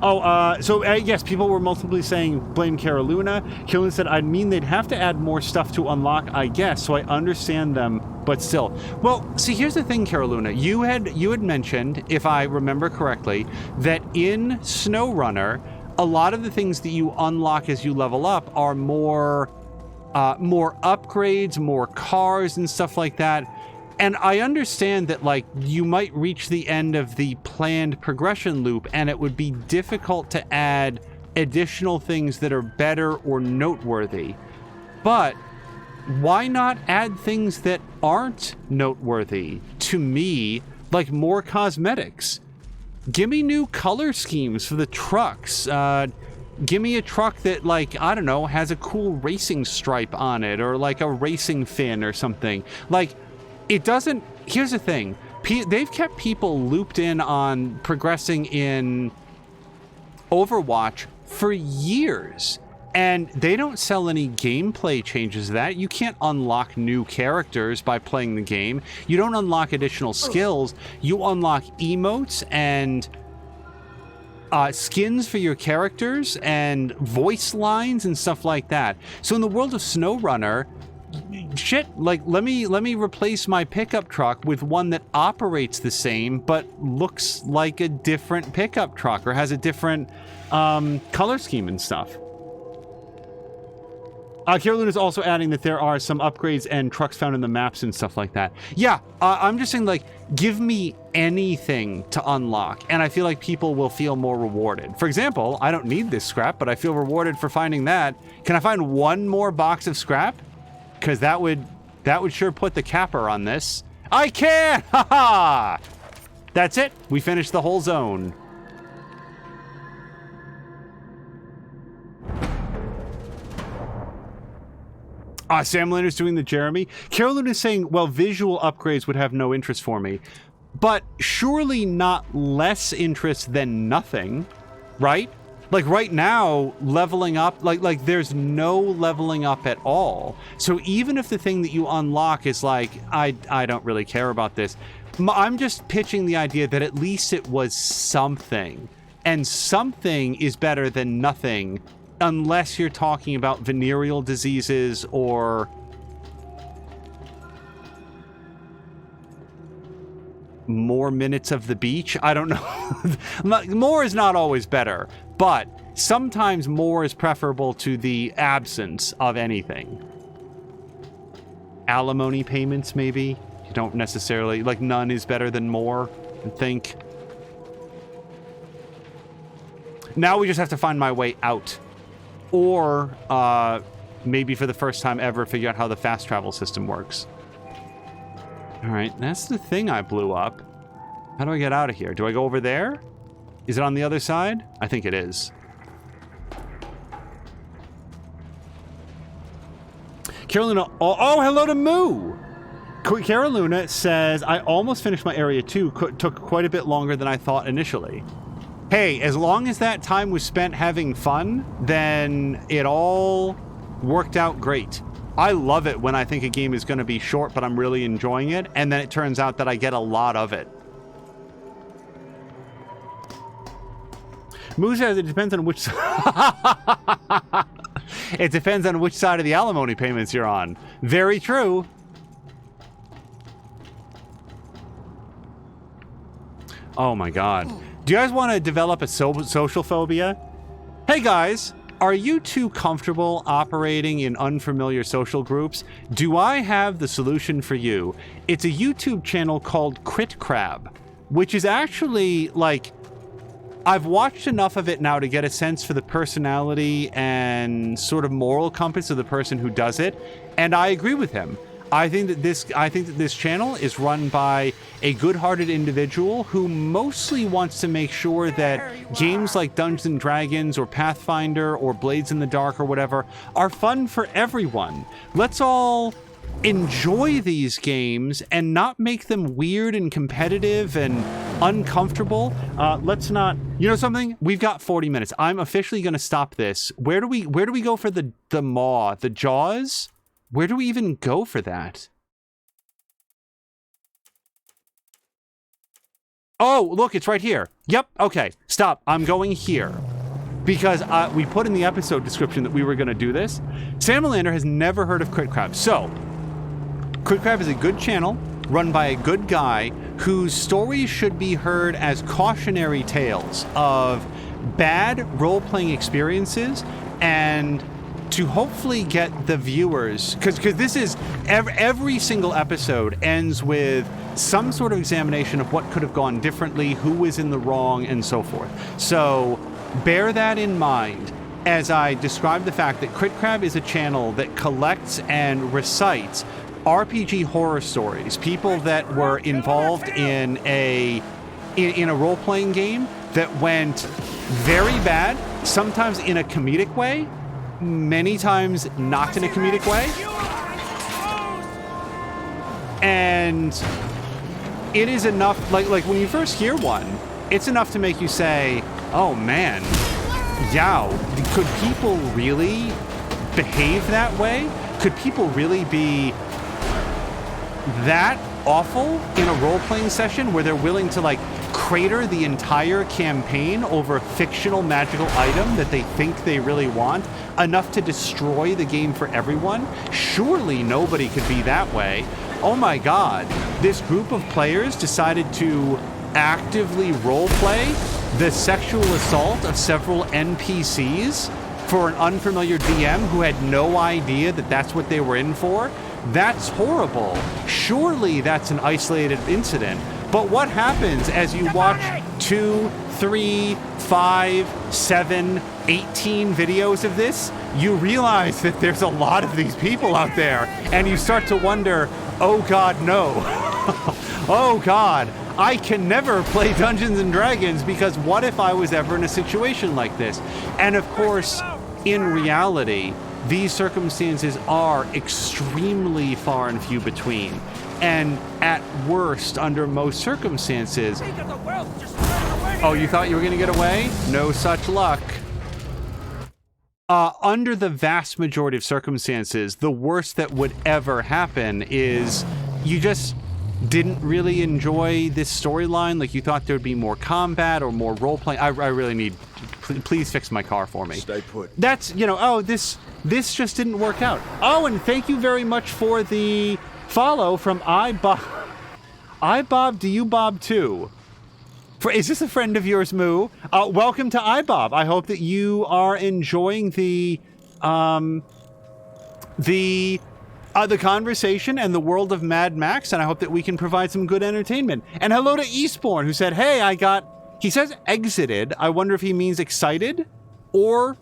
Oh, so yes, people were multiply saying blame Cara Luna. Killen said, I'd mean they'd have to add more stuff to unlock, I guess, so I understand them, but still. Well, see, here's the thing, Cara Luna. You had mentioned, if I remember correctly, that in SnowRunner, a lot of the things that you unlock as you level up are more upgrades, more cars and stuff like that. And I understand that, like, you might reach the end of the planned progression loop and it would be difficult to add additional things that are better or noteworthy. But why not add things that aren't noteworthy? To me, like more cosmetics. Give me new color schemes for the trucks. Give me a truck that, like, I don't know, has a cool racing stripe on it, or like a racing fin or something. Like, it doesn't... Here's the thing. They've kept people looped in on progressing in Overwatch for years, and they don't sell any gameplay changes to that. You can't unlock new characters by playing the game. You don't unlock additional skills. You unlock emotes and skins for your characters and voice lines and stuff like that. So in the world of SnowRunner, shit, like, let me replace my pickup truck with one that operates the same but looks like a different pickup truck or has a different color scheme and stuff. Carolyn is also adding that there are some upgrades and trucks found in the maps and stuff like that. Yeah, I'm just saying, like, give me anything to unlock, and I feel like people will feel more rewarded. For example, I don't need this scrap, but I feel rewarded for finding that. Can I find one more box of scrap? Because that would sure put the capper on this. I can! Ha-ha! That's it. We finished the whole zone. Sam Lander's doing the Jeremy. Carolyn is saying, well, visual upgrades would have no interest for me. But surely not less interest than nothing, right? Like right now, leveling up, like there's no leveling up at all. So even if the thing that you unlock is like, I don't really care about this, I'm just pitching the idea that at least it was something. And something is better than nothing, unless you're talking about venereal diseases or more minutes of the beach. I don't know. More is not always better, but sometimes more is preferable to the absence of anything. Alimony payments, maybe? You don't necessarily... Like, none is better than more, I think. Now we just have to find my way out. Or, maybe for the first time ever, figure out how the fast travel system works. Alright, that's the thing I blew up. How do I get out of here? Do I go over there? Is it on the other side? I think it is. Carolina, oh, hello to Moo! Carolina says, I almost finished my area 2. Took quite a bit longer than I thought initially. Hey, as long as that time was spent having fun, then it all worked out great. I love it when I think a game is going to be short, but I'm really enjoying it, and then it turns out that I get a lot of it. Moo says it depends on which... It depends on which side of the alimony payments you're on. Very true. Oh my god. Do you guys want to develop a social phobia? Hey guys, are you too comfortable operating in unfamiliar social groups? Do I have the solution for you? It's a YouTube channel called Crit Crab, which is actually, like, I've watched enough of it now to get a sense for the personality and sort of moral compass of the person who does it, and I agree with him. I think that this channel is run by a good-hearted individual who mostly wants to make sure that games like Dungeons and Dragons or Pathfinder or Blades in the Dark or whatever are fun for everyone. Let's all enjoy these games and not make them weird and competitive and uncomfortable. Let's not, you know something? We've got 40 minutes. I'm officially going to stop this. Where do we go for the maw, the jaws? Where do we even go for that? Oh, look, it's right here. Yep, okay, stop. I'm going here. Because we put in the episode description that we were going to do this. Sam Melander has never heard of Crit Crab. So, Crit Crab is a good channel run by a good guy whose stories should be heard as cautionary tales of bad role-playing experiences and to hopefully get the viewers, because this is every single episode ends with some sort of examination of what could have gone differently, who is in the wrong, and so forth. So bear that in mind as I describe the fact that Crit Crab is a channel that collects and recites RPG horror stories, people that were involved in a role-playing game that went very bad, sometimes in a comedic way, many times not in a comedic way. And it is enough, like when you first hear one, it's enough to make you say, oh man, yow, could people really behave that way? Could people really be that awful in a role-playing session where they're willing to like crater the entire campaign over a fictional magical item that they think they really want, enough to destroy the game for everyone? Surely nobody could be that way. Oh my god, this group of players decided to actively roleplay the sexual assault of several NPCs for an unfamiliar DM who had no idea that that's what they were in for. That's horrible. Surely that's an isolated incident. But what happens as you watch 2, 3, 5, 7, 18 videos of this? You realize that there's a lot of these people out there, and you start to wonder, oh god, no. Oh god, I can never play Dungeons and Dragons because what if I was ever in a situation like this? And of course, in reality, these circumstances are extremely far and few between. And at worst, under most circumstances... Oh, you thought you were going to get away? No such luck. Under the vast majority of circumstances, the worst that would ever happen is you just didn't really enjoy this storyline. Like, you thought there would be more combat or more role-playing. I really need... Please fix my car for me. Stay put. That's, you know, oh, this just didn't work out. Oh, and thank you very much for the follow from iBob. iBob, do you Bob too? Is this a friend of yours, Moo? Welcome to iBob. I hope that you are enjoying the conversation and the world of Mad Max, and I hope that we can provide some good entertainment. And hello to Eastbourne, who said, hey, he says exited. I wonder if he means excited, or,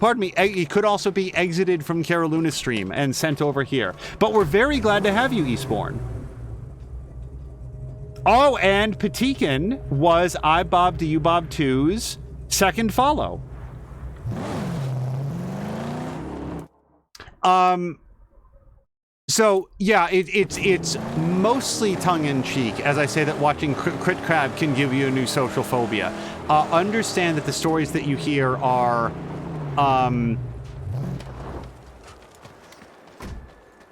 pardon me, he could also be exited from Caraluna's stream and sent over here. But we're very glad to have you, Eastbourne. Oh, and Patikin was iBob, do you Bob 2's second follow. So, yeah, it's mostly tongue-in-cheek, as I say that watching Crit Crab can give you a new social phobia. Understand that the stories that you hear are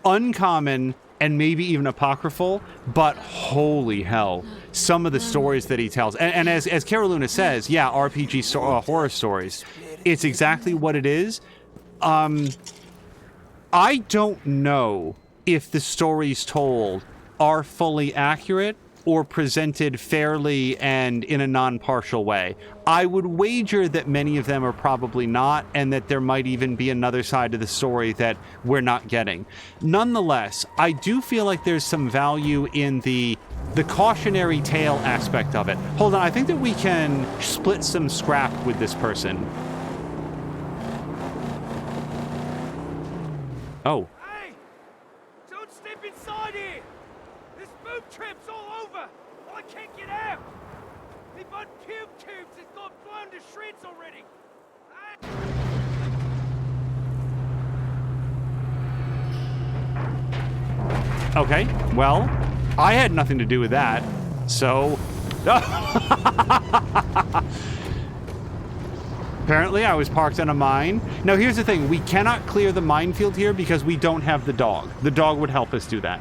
uncommon and maybe even apocryphal, but holy hell, some of the stories that he tells. And as Caroluna says, yeah, RPG horror stories, it's exactly what it is. I don't know if the stories told are fully accurate or presented fairly and in a non-partial way. I would wager that many of them are probably not, and that there might even be another side to the story that we're not getting. Nonetheless, I do feel like there's some value in the cautionary tale aspect of it. Hold on, I think that we can split some scrap with this person. Oh. Hey! Don't shreds already. Okay, well, I had nothing to do with that, so... Apparently, I was parked on a mine. Now, here's the thing. We cannot clear the minefield here because we don't have the dog. The dog would help us do that.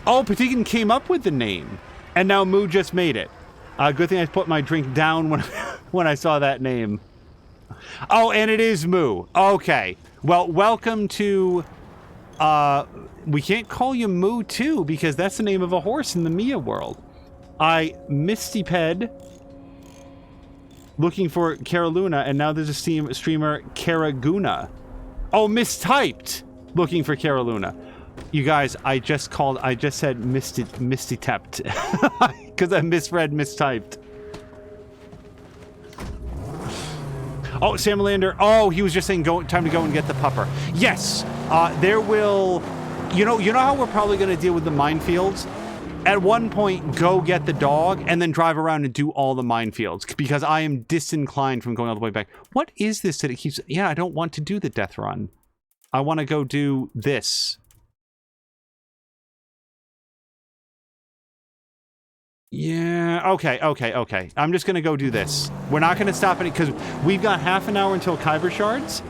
Oh, Patikin came up with the name, and now Moo just made it. Good thing I put my drink down when, when I saw that name. Oh, and it is Moo. Okay. Well, welcome to... we can't call you Moo 2 because that's the name of a horse in the Mia world. Mistyped looking for Caraluna, and now there's a streamer Caraguna. Oh, mistyped looking for Caraluna. You guys, I just said Mistytept because I misread mistyped. Oh, Samalander. Oh, he was just saying time to go and get the pupper. Yes, there will... You know how we're probably going to deal with the minefields? At one point, go get the dog and then drive around and do all the minefields because I am disinclined from going all the way back. What is this that it keeps... Yeah, I don't want to do the death run. I want to go do this. Yeah, okay. I'm just going to go do this. We're not going to stop any... Because we've got half an hour until Kyber Shards.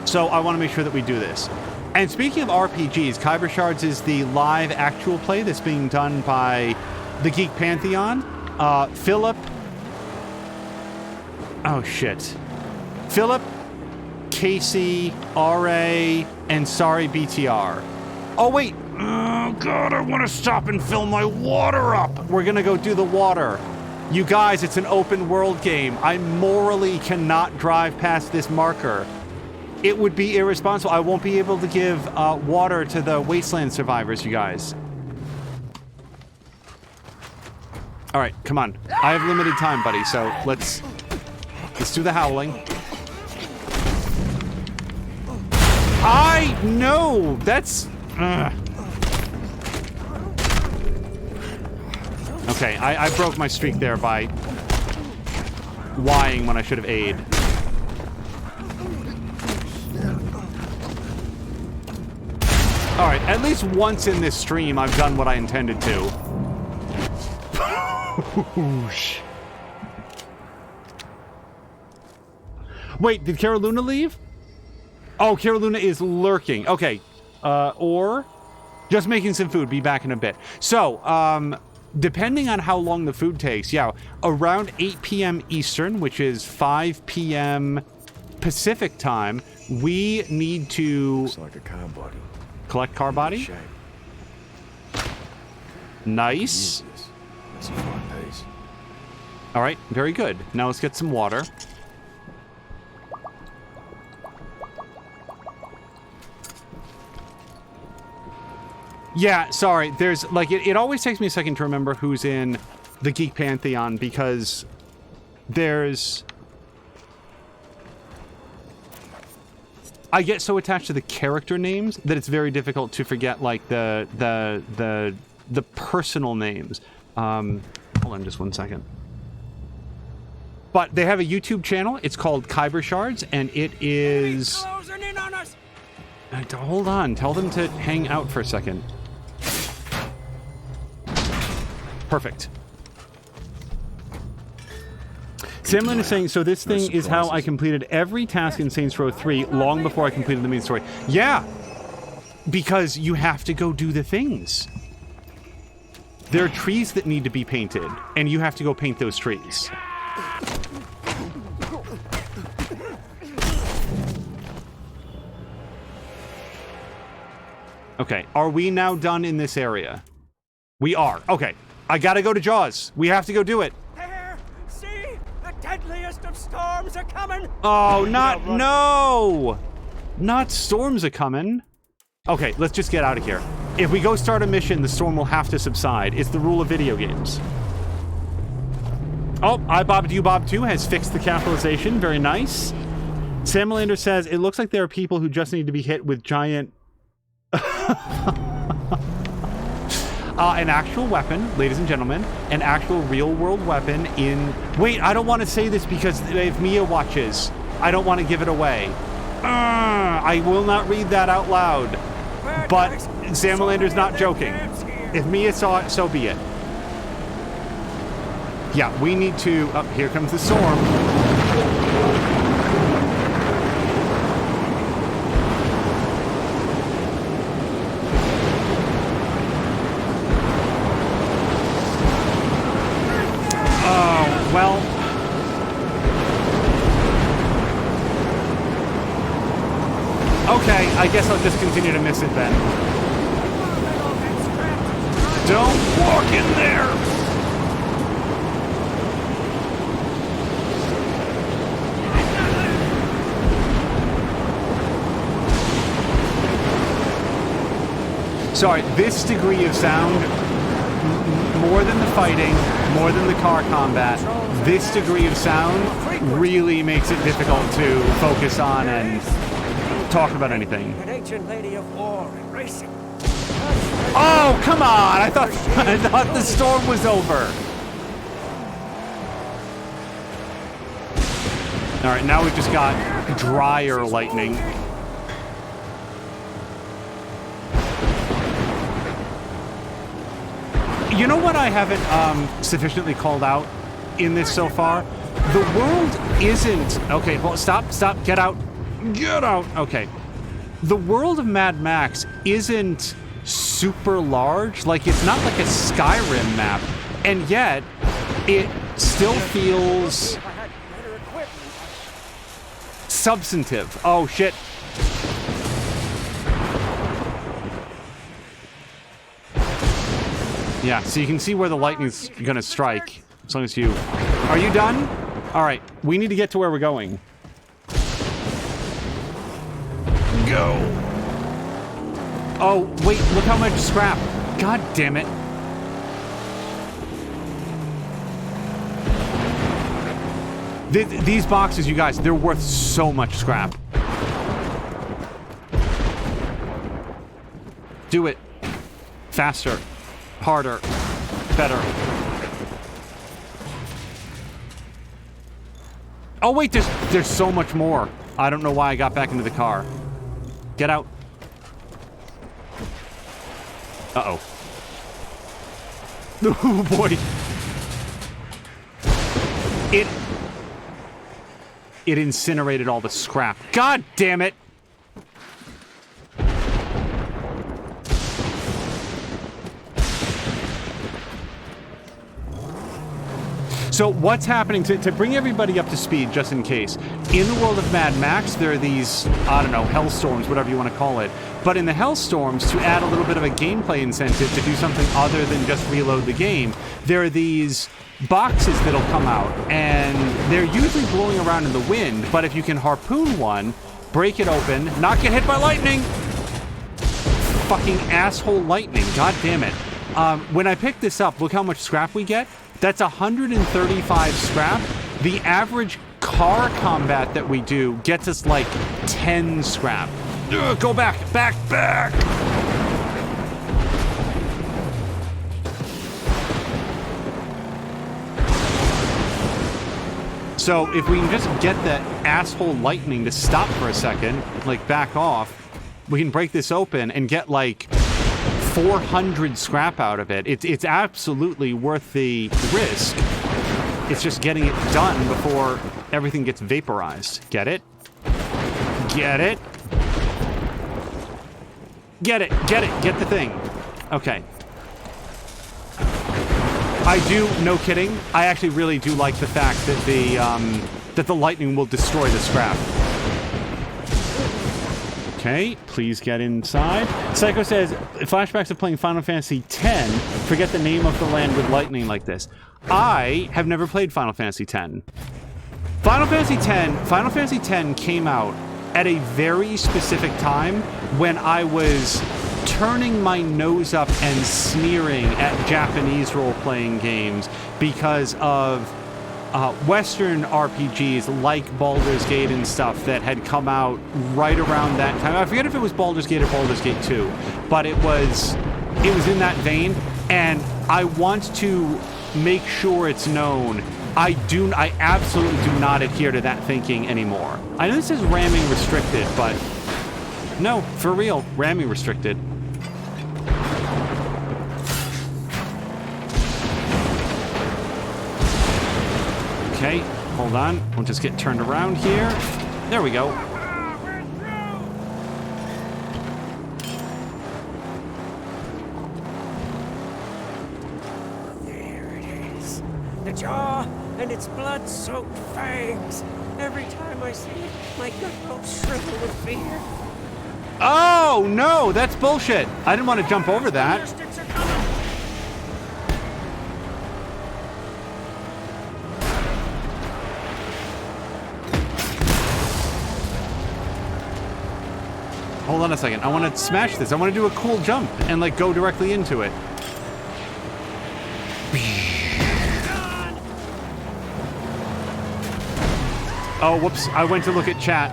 So I want to make sure that we do this. And speaking of RPGs, Kyber Shards is the live actual play that's being done by the Geek Pantheon. Philip... Oh, shit. Philip, Casey, RA, and Sorry BTR. Oh, wait. Oh, God, I want to stop and fill my water up. We're going to go do the water. You guys, it's an open world game. I morally cannot drive past this marker. It would be irresponsible. I won't be able to give water to the wasteland survivors, you guys. All right, come on. I have limited time, buddy, so let's do the howling. I know! That's... Okay, I broke my streak there by Ying when I should have A'd. Alright, at least once in this stream, I've done what I intended to. Wait, did Caraluna leave? Oh, Caraluna is lurking. Okay. Or just making some food. Be back in a bit. So, depending on how long the food takes, yeah, around 8 p.m. Eastern, which is 5 p.m. Pacific time, we need to... Looks like a car body. Collect car body. Nice. That's a fine piece. All right, very good. Now let's get some water. Yeah, sorry. There's like it always takes me a second to remember who's in the Geek Pantheon because there's... I get so attached to the character names that it's very difficult to forget like the personal names. Hold on just one second. But they have a YouTube channel. It's called Kyber Shards, and it is... Closing in on us. Hold on. Tell them to hang out for a second. Perfect. Samlin is saying, so this thing is how I completed every task in Saints Row 3 long before I completed the main story. Yeah, because you have to go do the things. There are trees that need to be painted, and you have to go paint those trees. Okay, are we now done in this area? We are. Okay, I gotta go to Jaws. We have to go do it. Deadliest of storms are coming. Oh, no! Not storms are coming. Okay, let's just get out of here. If we go start a mission, the storm will have to subside. It's the rule of video games. Oh, iBob2 has fixed the capitalization. Very nice. Samalander says, it looks like there are people who just need to be hit with giant... An actual weapon, ladies and gentlemen, an actual real-world weapon in... Wait, I don't want to say this because if Mia watches, I don't want to give it away. I will not read that out loud. But Sam Melander's not joking. If Mia saw it, so be it. Yeah, we need to... Oh, here comes the storm. Oh, well... Okay, I guess I'll just continue to miss it then. Don't walk in there! Sorry, this degree of sound, more than the fighting, more than the car combat, this degree of sound really makes it difficult to focus on and talk about anything. An ancient lady of war and racing. Oh, come on! I thought the storm was over. All right, now we've just got drier lightning. You know what I haven't sufficiently called out in this so far? The world isn't... Okay, well, stop, get out. Get out! Okay. The world of Mad Max isn't super large. Like, it's not like a Skyrim map. And yet, it still feels... substantive. Oh, shit. Yeah, so you can see where the lightning's gonna strike. As long as you... Are you done? Alright, we need to get to where we're going. Go! Oh, wait, look how much scrap. God damn it. These boxes, you guys, they're worth so much scrap. Do it. Faster. Harder. Better. Oh, wait, there's so much more. I don't know why I got back into the car. Get out. Uh-oh. Oh, boy. It incinerated all the scrap. God damn it! So what's happening, to bring everybody up to speed, just in case, in the world of Mad Max, there are these, I don't know, hellstorms, whatever you want to call it. But in the hellstorms, to add a little bit of a gameplay incentive to do something other than just reload the game, there are these boxes that'll come out, and they're usually blowing around in the wind, but if you can harpoon one, break it open, not get hit by lightning! Fucking asshole lightning, god damn it. When I pick this up, look how much scrap we get. That's 135 scrap. The average car combat that we do gets us like 10 scrap. Ugh, go back, back. So if we can just get that asshole lightning to stop for a second, like back off, we can break this open and get like 400 scrap out of it. It's absolutely worth the risk. It's just getting it done before everything gets vaporized. Get it? Get it? Get it. Get the thing. Okay. I do, no kidding, I actually really do like the fact that the lightning will destroy the scrap. Okay, please get inside. Psycho says, flashbacks of playing Final Fantasy X, forget the name of the land with lightning like this. I have never played Final Fantasy X. Final Fantasy X came out at a very specific time when I was turning my nose up and sneering at Japanese role-playing games because of Western RPGs like Baldur's Gate and stuff that had come out right around that time. I forget if it was Baldur's Gate or Baldur's Gate 2, but it was in that vein. and I want to make sure it's known. I absolutely do not adhere to that thinking anymore. I know this is ramming restricted, but no, for real, ramming restricted. Okay, hold on. We'll just get turned around here. There we go. There it is. The jaw and its blood-soaked fangs. Every time I see it, my gut will shrivel with fear. Oh, no, that's bullshit. I didn't want to jump over that. Sticks are coming. Hold on a second. I want to smash this. I want to do a cool jump and like go directly into it. Oh, whoops. I went to look at chat.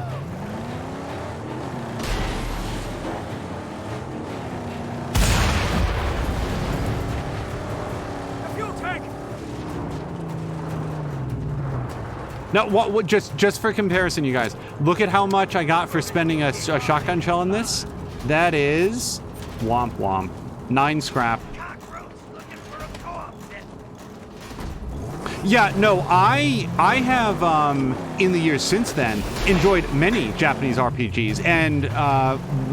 A fuel tank. No, what just for comparison, you guys, look at how much I got for spending a shotgun shell in this. That is womp womp. 9 scrap. Yeah, no, I have in the years since then enjoyed many Japanese RPGs, and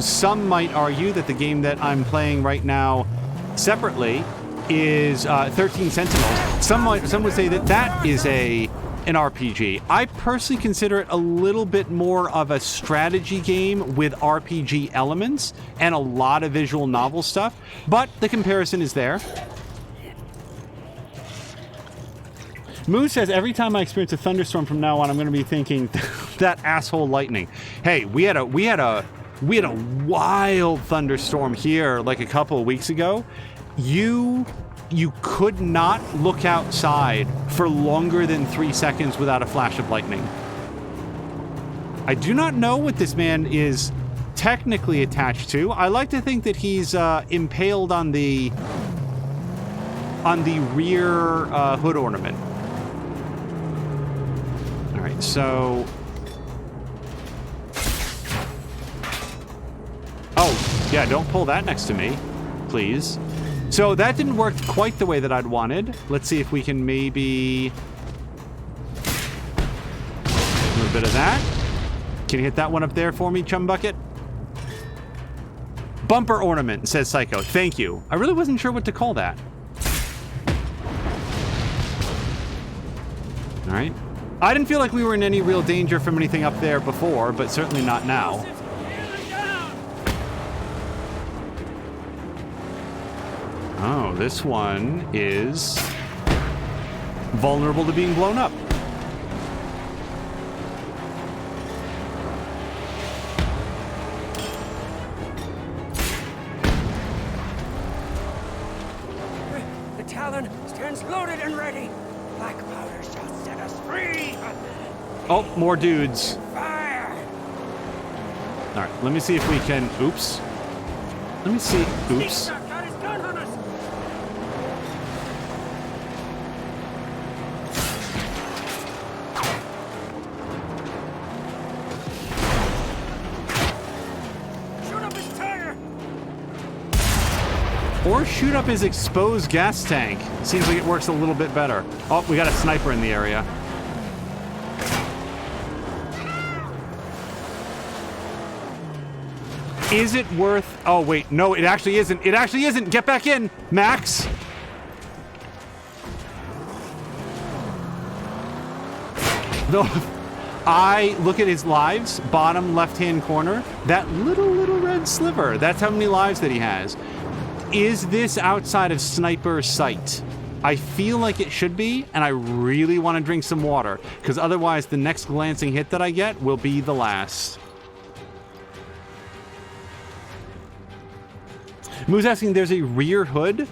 some might argue that the game that I'm playing right now separately is 13 Sentinels. Some would say that that is an RPG. I personally consider it a little bit more of a strategy game with RPG elements and a lot of visual novel stuff, but the comparison is there. Moo says, every time I experience a thunderstorm from now on, I'm going to be thinking that asshole lightning. Hey, we had a wild thunderstorm here like a couple of weeks ago. You could not look outside for longer than 3 seconds without a flash of lightning. I do not know what this man is technically attached to. I like to think that he's impaled on the rear hood ornament. All right, so... Oh, yeah, don't pull that next to me, please. So that didn't work quite the way that I'd wanted. Let's see if we can maybe... A little bit of that. Can you hit that one up there for me, Chum Bucket? Bumper ornament, says Psycho. Thank you. I really wasn't sure what to call that. All right. I didn't feel like we were in any real danger from anything up there before, but certainly not now. Oh, this one is vulnerable to being blown up. The Talon stands loaded and ready. Black powder shall set us free. Oh, more dudes. Fire! All right, let me see if we can... Oops. Let me see... Oops. Got his gun on us. Shoot up his tire. Or shoot up his exposed gas tank. Seems like it works a little bit better. Oh, we got a sniper in the area. Is it worth... Oh, wait. No, it actually isn't. It actually isn't. Get back in, Max. No. I look at his lives, bottom left-hand corner. That little red sliver. That's how many lives that he has. Is this outside of sniper sight? I feel like it should be, and I really want to drink some water, because otherwise the next glancing hit that I get will be the last. Moo's asking, there's a rear hood?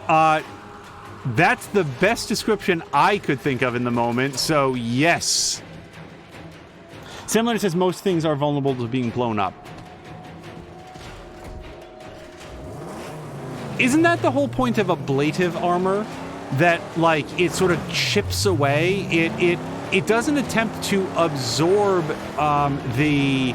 That's the best description I could think of in the moment, so yes. Similar says most things are vulnerable to being blown up. Isn't that the whole point of ablative armor? That, like, it sort of chips away? It doesn't attempt to absorb the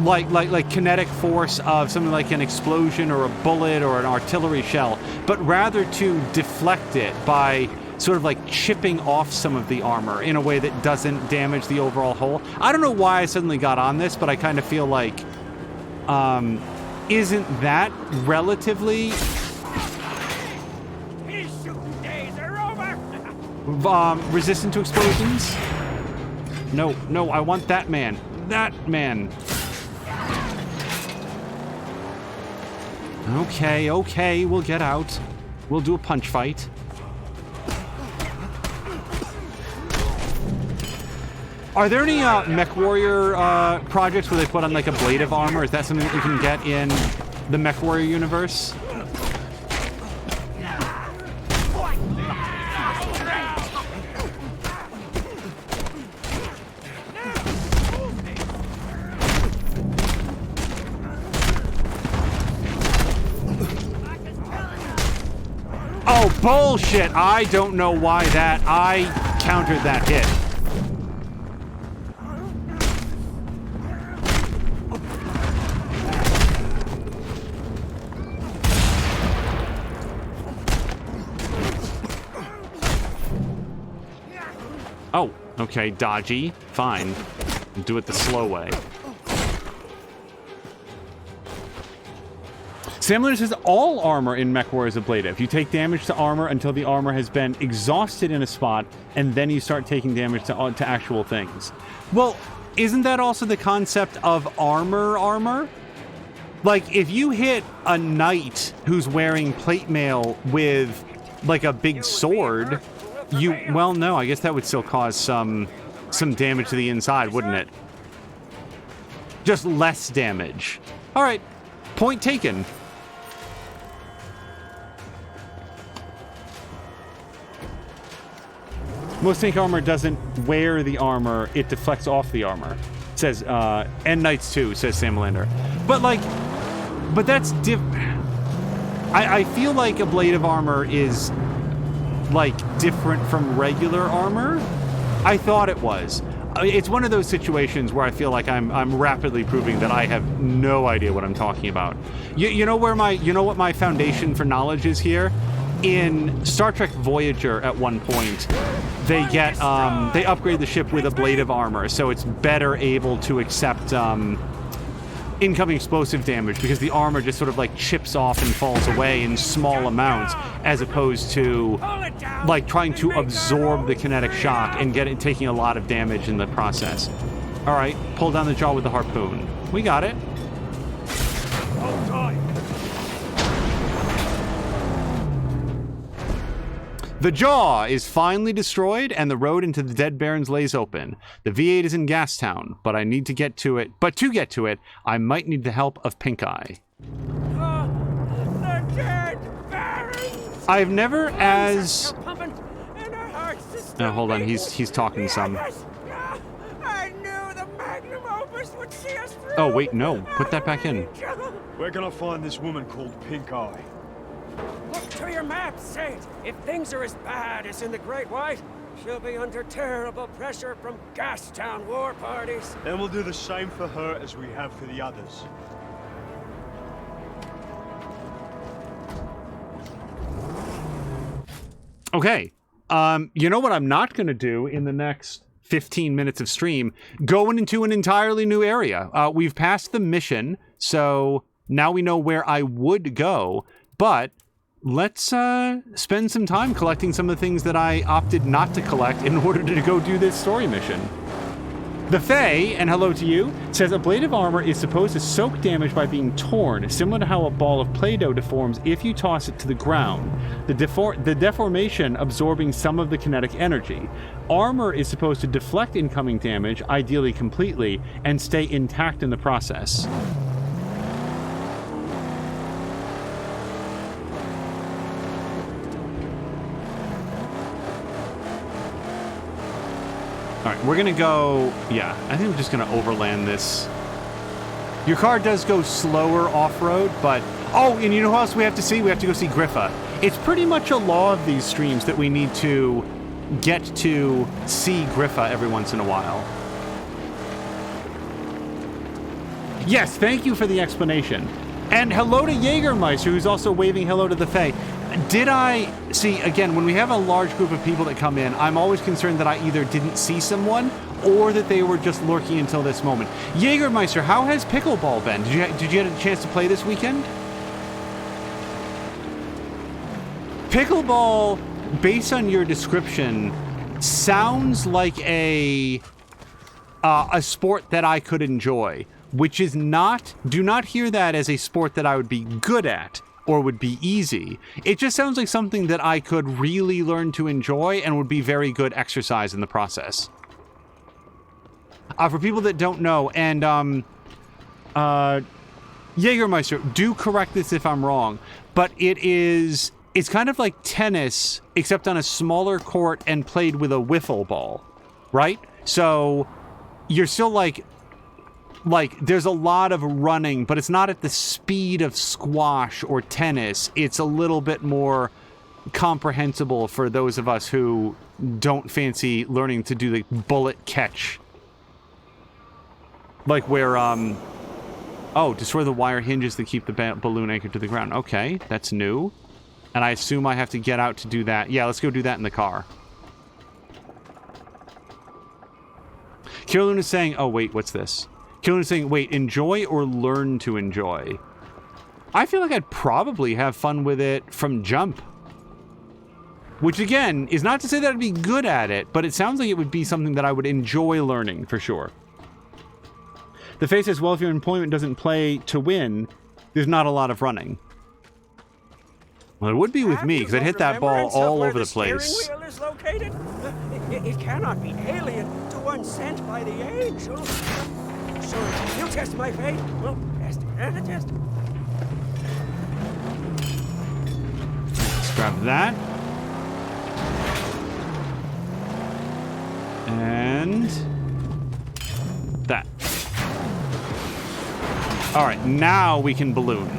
like kinetic force of something like an explosion or a bullet or an artillery shell, but rather to deflect it by sort of like chipping off some of the armor in a way that doesn't damage the overall whole. I don't know why I suddenly got on this, but I kind of feel like, isn't that relatively His shooting days are over. resistant to explosions? No, I want that man. That man. Okay, we'll get out. We'll do a punch fight. Are there any Mech Warrior projects where they put on like ablative armor? Is that something that you can get in the Mech Warrior universe? Oh, bullshit! I don't know why that. I countered that hit. Oh, okay, dodgy. Fine. Do it the slow way. Sam says all armor in MechWarrior is ablative. You take damage to armor until the armor has been exhausted in a spot, and then you start taking damage to actual things. Well, isn't that also the concept of armor? Like, if you hit a knight who's wearing plate mail with, like, a big sword, well, no, I guess that would still cause some damage to the inside, wouldn't it? Just less damage. All right, point taken. Most tank armor doesn't wear the armor, it deflects off the armor. Says, and knights too, says Sam Lander. But that's I feel like ablative armor is, like, different from regular armor. I thought it was. It's one of those situations where I feel like I'm rapidly proving that I have no idea what I'm talking about. You know what my foundation for knowledge is here? In Star Trek Voyager, at one point, they upgrade the ship with ablative armor, so it's better able to accept incoming explosive damage because the armor just sort of like chips off and falls away in small amounts, as opposed to like trying to absorb the kinetic shock and taking a lot of damage in the process. All right, pull down the jaw with the harpoon. We got it. Hold tight. The jaw is finally destroyed, and the road into the Dead Barrens lays open. The V8 is in Gastown, but to get to it, I might need the help of Pink Eye. The Dead Barrens. I've never as... No, hold on, he's talking some. I knew the magnum opus would see us through. Oh, wait, no. Put that back in. Where can I find this woman called Pink Eye? Look to your map, Saint. If things are as bad as in the Great White, she'll be under terrible pressure from Gastown war parties. Then we'll do the same for her as we have for the others. Okay. You know what I'm not going to do in the next 15 minutes of stream? Going into an entirely new area. We've passed the mission, so now we know where I would go, but let's spend some time collecting some of the things that I opted not to collect in order to go do this story mission. The Fae, and hello to you, says ablative armor is supposed to soak damage by being torn, similar to how a ball of Play-Doh deforms if you toss it to the ground, the deformation absorbing some of the kinetic energy. Armor is supposed to deflect incoming damage, ideally completely, and stay intact in the process. All right, we're gonna go, yeah, I think we're just gonna overland this Your car does go slower off-road, but... Oh, and you know who else we have to see? We have to go see Griffa. It's pretty much a law of these streams that we need to get to see Griffa every once in a while. Yes, thank you for the explanation. And hello to Jägermeister, who's also waving hello to the Fae. Did I... See, again, when we have a large group of people that come in, I'm always concerned that I either didn't see someone or that they were just lurking until this moment. Jägermeister, how has pickleball been? Did you get a chance to play this weekend? Pickleball, based on your description, sounds like a sport that I could enjoy, which is not... Do not hear that as a sport that I would be good at or would be easy. It just sounds like something that I could really learn to enjoy and would be very good exercise in the process. For people that don't know, and Jägermeister, do correct this if I'm wrong, but it's kind of like tennis, except on a smaller court and played with a wiffle ball, right? So you're still like there's a lot of running, but it's not at the speed of squash or tennis. It's a little bit more comprehensible for those of us who don't fancy learning to do the bullet catch. Like where, oh, destroy the wire hinges that keep the balloon anchored to the ground. Okay, that's new. And I assume I have to get out to do that. Yeah, let's go do that in the car. Kirillun is saying, oh, wait, what's this? Kirillun is saying, wait, enjoy or learn to enjoy? I feel like I'd probably have fun with it from jump. Which, again, is not to say that I'd be good at it, but it sounds like it would be something that I would enjoy learning, for sure. The Fae says, well, if your employment doesn't play to win, there's not a lot of running. Well, it would be with me, because I'd hit that ball all over the place. Steering wheel is located? It cannot be alien to one sent by the angel. So, you test my faith? Well, test and test. Let's grab that. And that. All right, now we can balloon.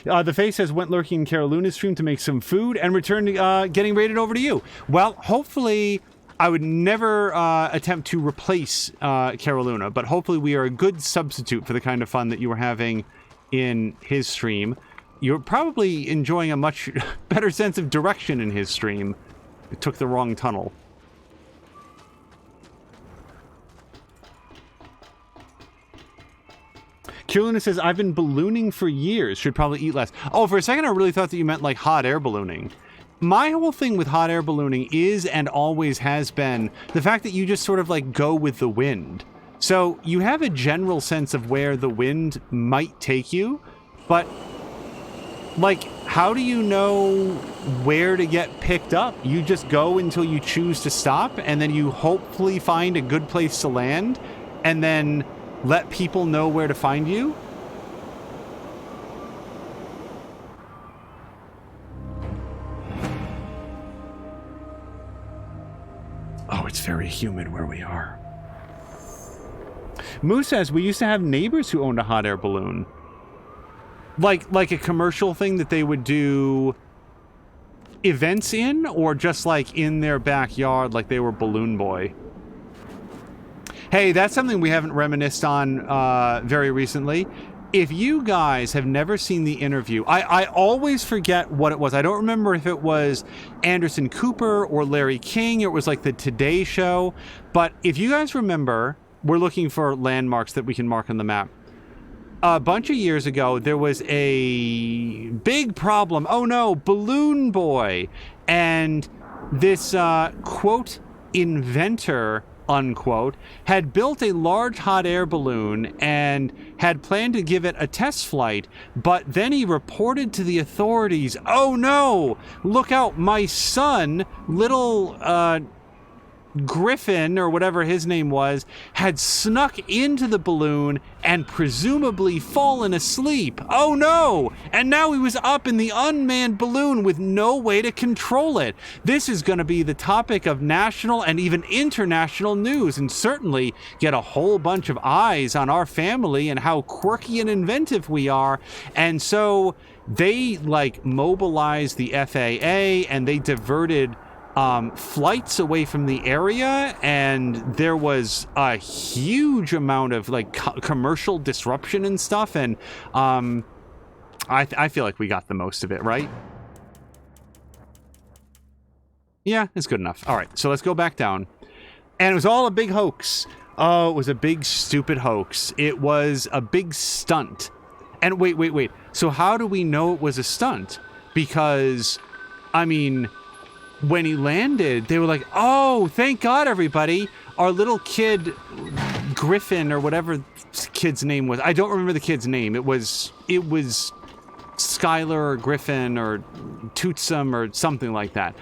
The Fae says, went lurking in Kiriluna's stream to make some food and returned getting raided over to you. Well, hopefully, I would never attempt to replace Kiriluna, but hopefully we are a good substitute for the kind of fun that you were having in his stream. You're probably enjoying a much better sense of direction in his stream. It took the wrong tunnel. Kirilluna says, I've been ballooning for years. Should probably eat less. Oh, for a second I really thought that you meant like hot air ballooning. My whole thing with hot air ballooning is and always has been the fact that you just sort of like go with the wind. So you have a general sense of where the wind might take you, but like, how do you know where to get picked up? You just go until you choose to stop, and then you hopefully find a good place to land, and then let people know where to find you? Oh, it's very humid where we are. Moose says, we used to have neighbors who owned a hot air balloon. Like a commercial thing that they would do events in, or just like in their backyard, like they were Balloon Boy. Hey, that's something we haven't reminisced on very recently. If you guys have never seen the interview, I always forget what it was. I don't remember if it was Anderson Cooper or Larry King, or it was like the Today Show. But if you guys remember, we're looking for landmarks that we can mark on the map. A bunch of years ago, there was a big problem. Oh no, Balloon Boy. And this, quote, inventor, unquote, had built a large hot air balloon and had planned to give it a test flight, but then he reported to the authorities, oh no, look out, my son, little Griffin, or whatever his name was, had snuck into the balloon and presumably fallen asleep. Oh no! And now he was up in the unmanned balloon with no way to control it. This is going to be the topic of national and even international news, and certainly get a whole bunch of eyes on our family and how quirky and inventive we are. And so they mobilized the FAA, and they diverted flights away from the area, and there was a huge amount of commercial disruption and stuff, and I feel like we got the most of it, right? Yeah, it's good enough. All right, so let's go back down. And it was all a big hoax. Oh, it was a big stupid hoax. It was a big stunt. And wait. So how do we know it was a stunt? Because, I mean, when he landed, they were like, oh, thank God, everybody. Our little kid, Griffin, or whatever the kid's name was. I don't remember the kid's name. It was Skylar or Griffin or Tootsum or something like that.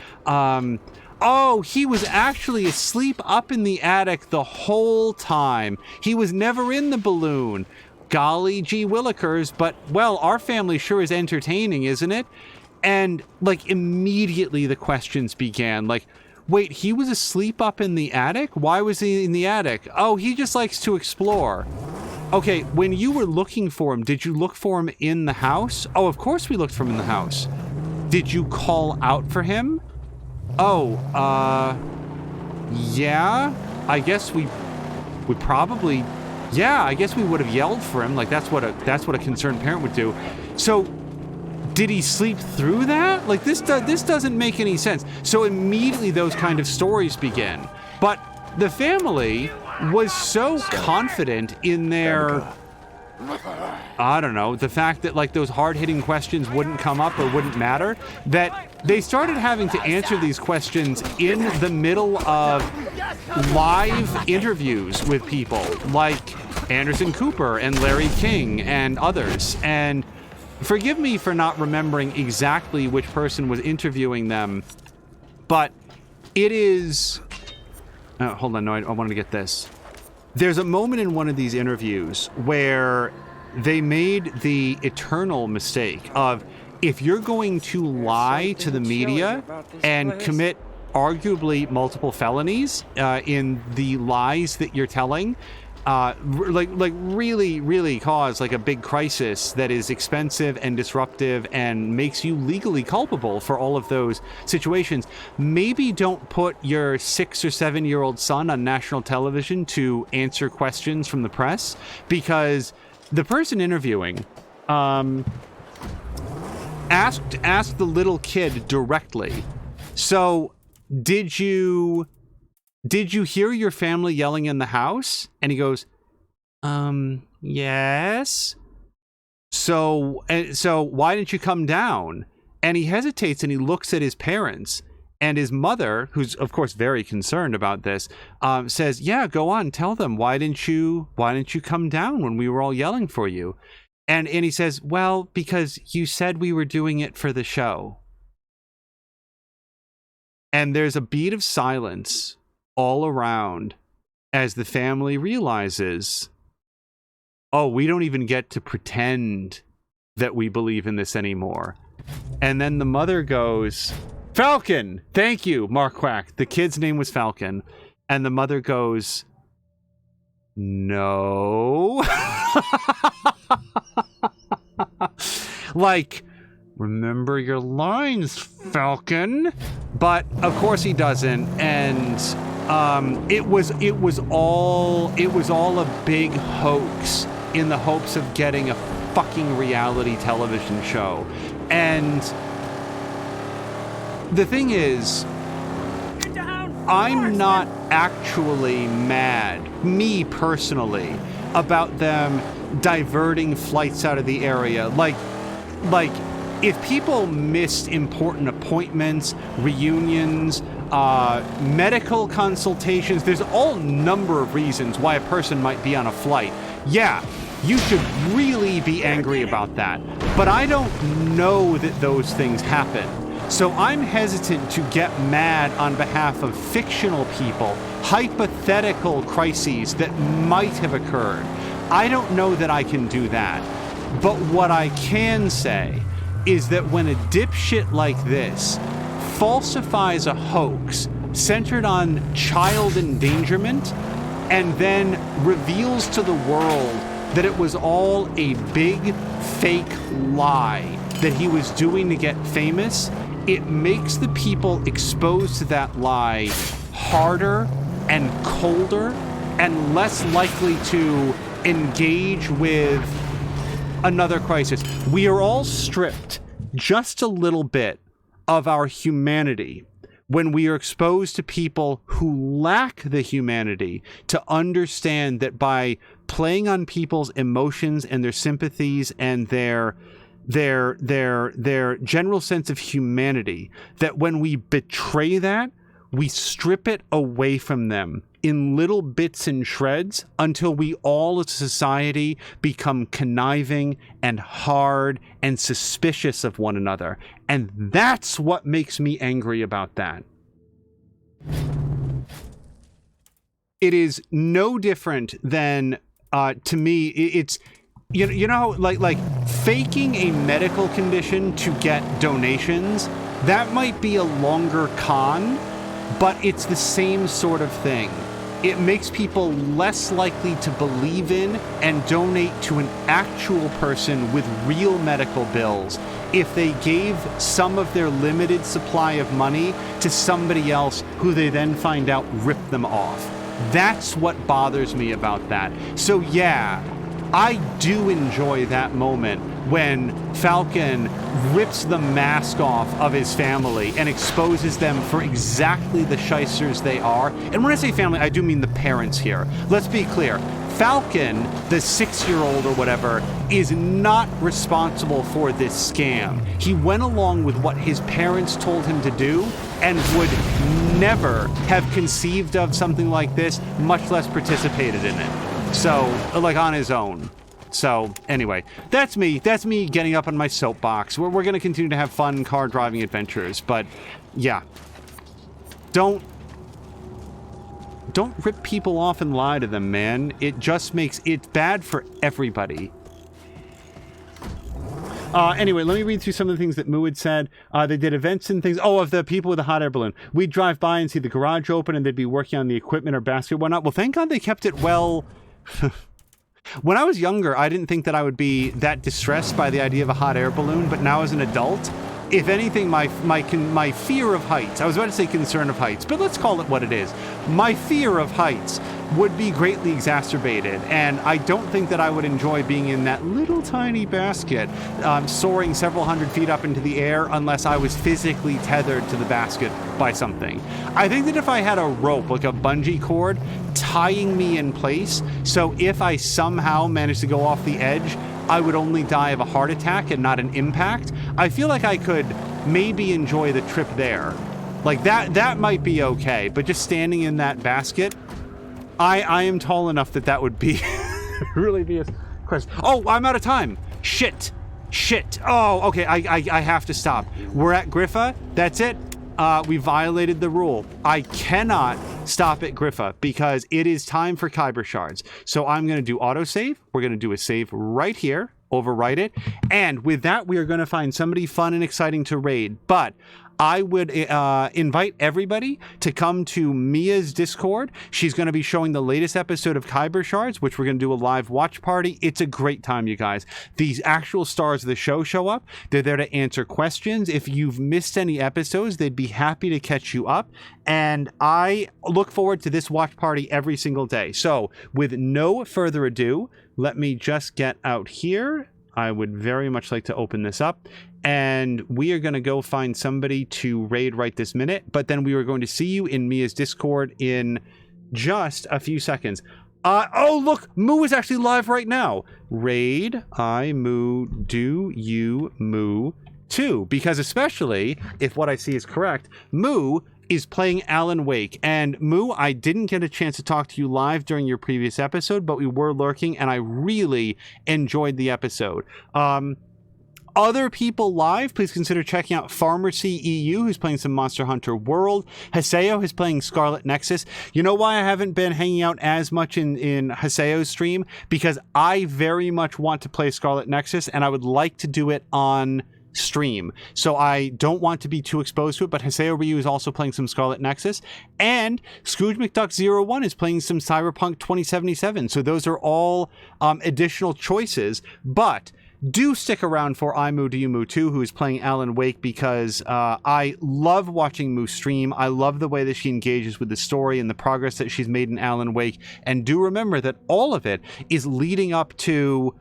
Oh, he was actually asleep up in the attic the whole time. He was never in the balloon. Golly gee willikers, but, well, our family sure is entertaining, isn't it? And, immediately the questions began. Wait, he was asleep up in the attic? Why was he in the attic? Oh, he just likes to explore. Okay, when you were looking for him, did you look for him in the house? Oh, of course we looked for him in the house. Did you call out for him? Oh, yeah. I guess we probably, yeah, I guess we would have yelled for him. That's what a concerned parent would do. So, did he sleep through that? This doesn't make any sense. So immediately those kind of stories begin. But the family was so confident in their, I don't know, the fact that those hard-hitting questions wouldn't come up or wouldn't matter, that they started having to answer these questions in the middle of live interviews with people like Anderson Cooper and Larry King and others. And forgive me for not remembering exactly which person was interviewing them, but it is... hold on, no, I wanted to get this. There's a moment in one of these interviews where they made the eternal mistake of, if you're going to lie to the media and commit arguably multiple felonies in the lies that you're telling, really cause a big crisis that is expensive and disruptive and makes you legally culpable for all of those situations. Maybe don't put your 6 or 7 year old son on national television to answer questions from the press, because the person interviewing asked the little kid directly, so did you hear your family yelling in the house? And he goes, yes. So why didn't you come down? And he hesitates and he looks at his parents, and his mother, who's of course very concerned about this, says, yeah, go on, tell them, why didn't you come down when we were all yelling for you? And he says, well, because you said we were doing it for the show. And there's a beat of silence all around as the family realizes, oh, we don't even get to pretend that we believe in this anymore. And then the mother goes, Falcon! Thank you, Mark Quack. The kid's name was Falcon. And the mother goes, no. Remember your lines, Falcon. But of course he doesn't, and it was all a big hoax in the hopes of getting a fucking reality television show. And the thing is, I'm not actually mad, me personally, about them diverting flights out of the area. If people missed important appointments, reunions, medical consultations, there's all number of reasons why a person might be on a flight. Yeah, you should really be angry about that. But I don't know that those things happen. So I'm hesitant to get mad on behalf of fictional people, hypothetical crises that might have occurred. I don't know that I can do that. But what I can say is that when a dipshit like this falsifies a hoax centered on child endangerment and then reveals to the world that it was all a big fake lie that he was doing to get famous, it makes the people exposed to that lie harder and colder and less likely to engage with another crisis. We are all stripped just a little bit of our humanity when we are exposed to people who lack the humanity to understand that by playing on people's emotions and their sympathies and their general sense of humanity, that when we betray that, we strip it away from them in little bits and shreds until we all as a society become conniving and hard and suspicious of one another. And that's what makes me angry about that. It is no different than, to me, it's, you know, like faking a medical condition to get donations, that might be a longer con, but it's the same sort of thing. It makes people less likely to believe in and donate to an actual person with real medical bills if they gave some of their limited supply of money to somebody else who they then find out ripped them off. That's what bothers me about that. So yeah, I do enjoy that moment when Falcon rips the mask off of his family and exposes them for exactly the shysters they are. And when I say family, I do mean the parents here. Let's be clear. Falcon, the 6-year-old or whatever, is not responsible for this scam. He went along with what his parents told him to do and would never have conceived of something like this, much less participated in it. So, like, on his own. So, anyway, that's me. That's me getting up on my soapbox. We're going to continue to have fun car driving adventures, but yeah. Don't rip people off and lie to them, man. It just makes it bad for everybody. Anyway, let me read through some of the things that Moo had said. They did events and things. Oh, of the people with the hot air balloon. We'd drive by and see the garage open and they'd be working on the equipment or basket or whatnot. Well, thank God they kept it well... When I was younger, I didn't think that I would be that distressed by the idea of a hot air balloon, but now as an adult, if anything, my fear of heights, I was about to say concern of heights, but let's call it what it is. My fear of heights would be greatly exacerbated, and I don't think that I would enjoy being in that little tiny basket, soaring several hundred feet up into the air unless I was physically tethered to the basket by something. I think that if I had a rope, like a bungee cord, tying me in place, so if I somehow managed to go off the edge, I would only die of a heart attack and not an impact, I feel like I could maybe enjoy the trip there. Like, that might be okay, but just standing in that basket, I am tall enough that would be really be a question. Oh, I'm out of time. Shit. Oh, okay, I have to stop. We're at Griffa. That's it. We violated the rule. I cannot stop at Griffa because it is time for Kyber shards. So I'm going to do autosave. We're going to do a save right here, overwrite it. And with that, we are going to find somebody fun and exciting to raid. But I would invite everybody to come to Mia's Discord. She's going to be showing the latest episode of Kyber Shards, which we're going to do a live watch party. It's a great time, you guys. These actual stars of the show up. They're there to answer questions. If you've missed any episodes, they'd be happy to catch you up. And I look forward to this watch party every single day. So with no further ado, let me just get out here. I would very much like to open this up. And we are going to go find somebody to raid right this minute. But then we are going to see you in Mia's Discord in just a few seconds. Oh, look! Moo is actually live right now. Raid, I, Moo, do you, Moo, too, because especially if what I see is correct, Moo is playing Alan Wake. And Moo, I didn't get a chance to talk to you live during your previous episode, but we were lurking, and I really enjoyed the episode. Other people live, please consider checking out Pharmacy EU, who's playing some Monster Hunter World. Haseo is playing Scarlet Nexus. You know why I haven't been hanging out as much in Haseo's stream? Because I very much want to play Scarlet Nexus, and I would like to do it on stream. So I don't want to be too exposed to it, but Haseo Ryu is also playing some Scarlet Nexus, and Scrooge McDuck01 is playing some Cyberpunk 2077. So those are all additional choices, but do stick around for iMoo Do You Moo 2, who is playing Alan Wake, because I love watching Moo stream. I love the way that she engages with the story and the progress that she's made in Alan Wake. And do remember that all of it is leading up to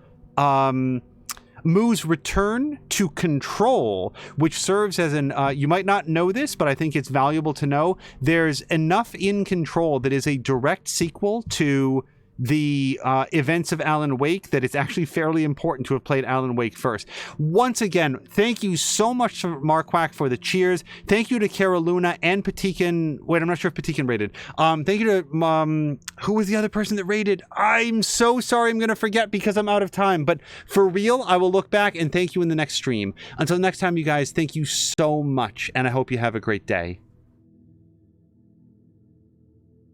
Moo's return to Control, which serves as an, you might not know this, but I think it's valuable to know. There's enough in Control that is a direct sequel to the events of Alan Wake that it's actually fairly important to have played Alan Wake first. Once again, thank you so much to Marquack for the cheers. Thank you to Cara Luna and Patikan. Wait, I'm not sure if Patikan rated. Thank you to who was the other person that rated? I'm so sorry, I'm gonna forget because I'm out of time, but for real, I will look back and thank you in the next stream. Until next time, you guys, thank you so much, and I hope you have a great day.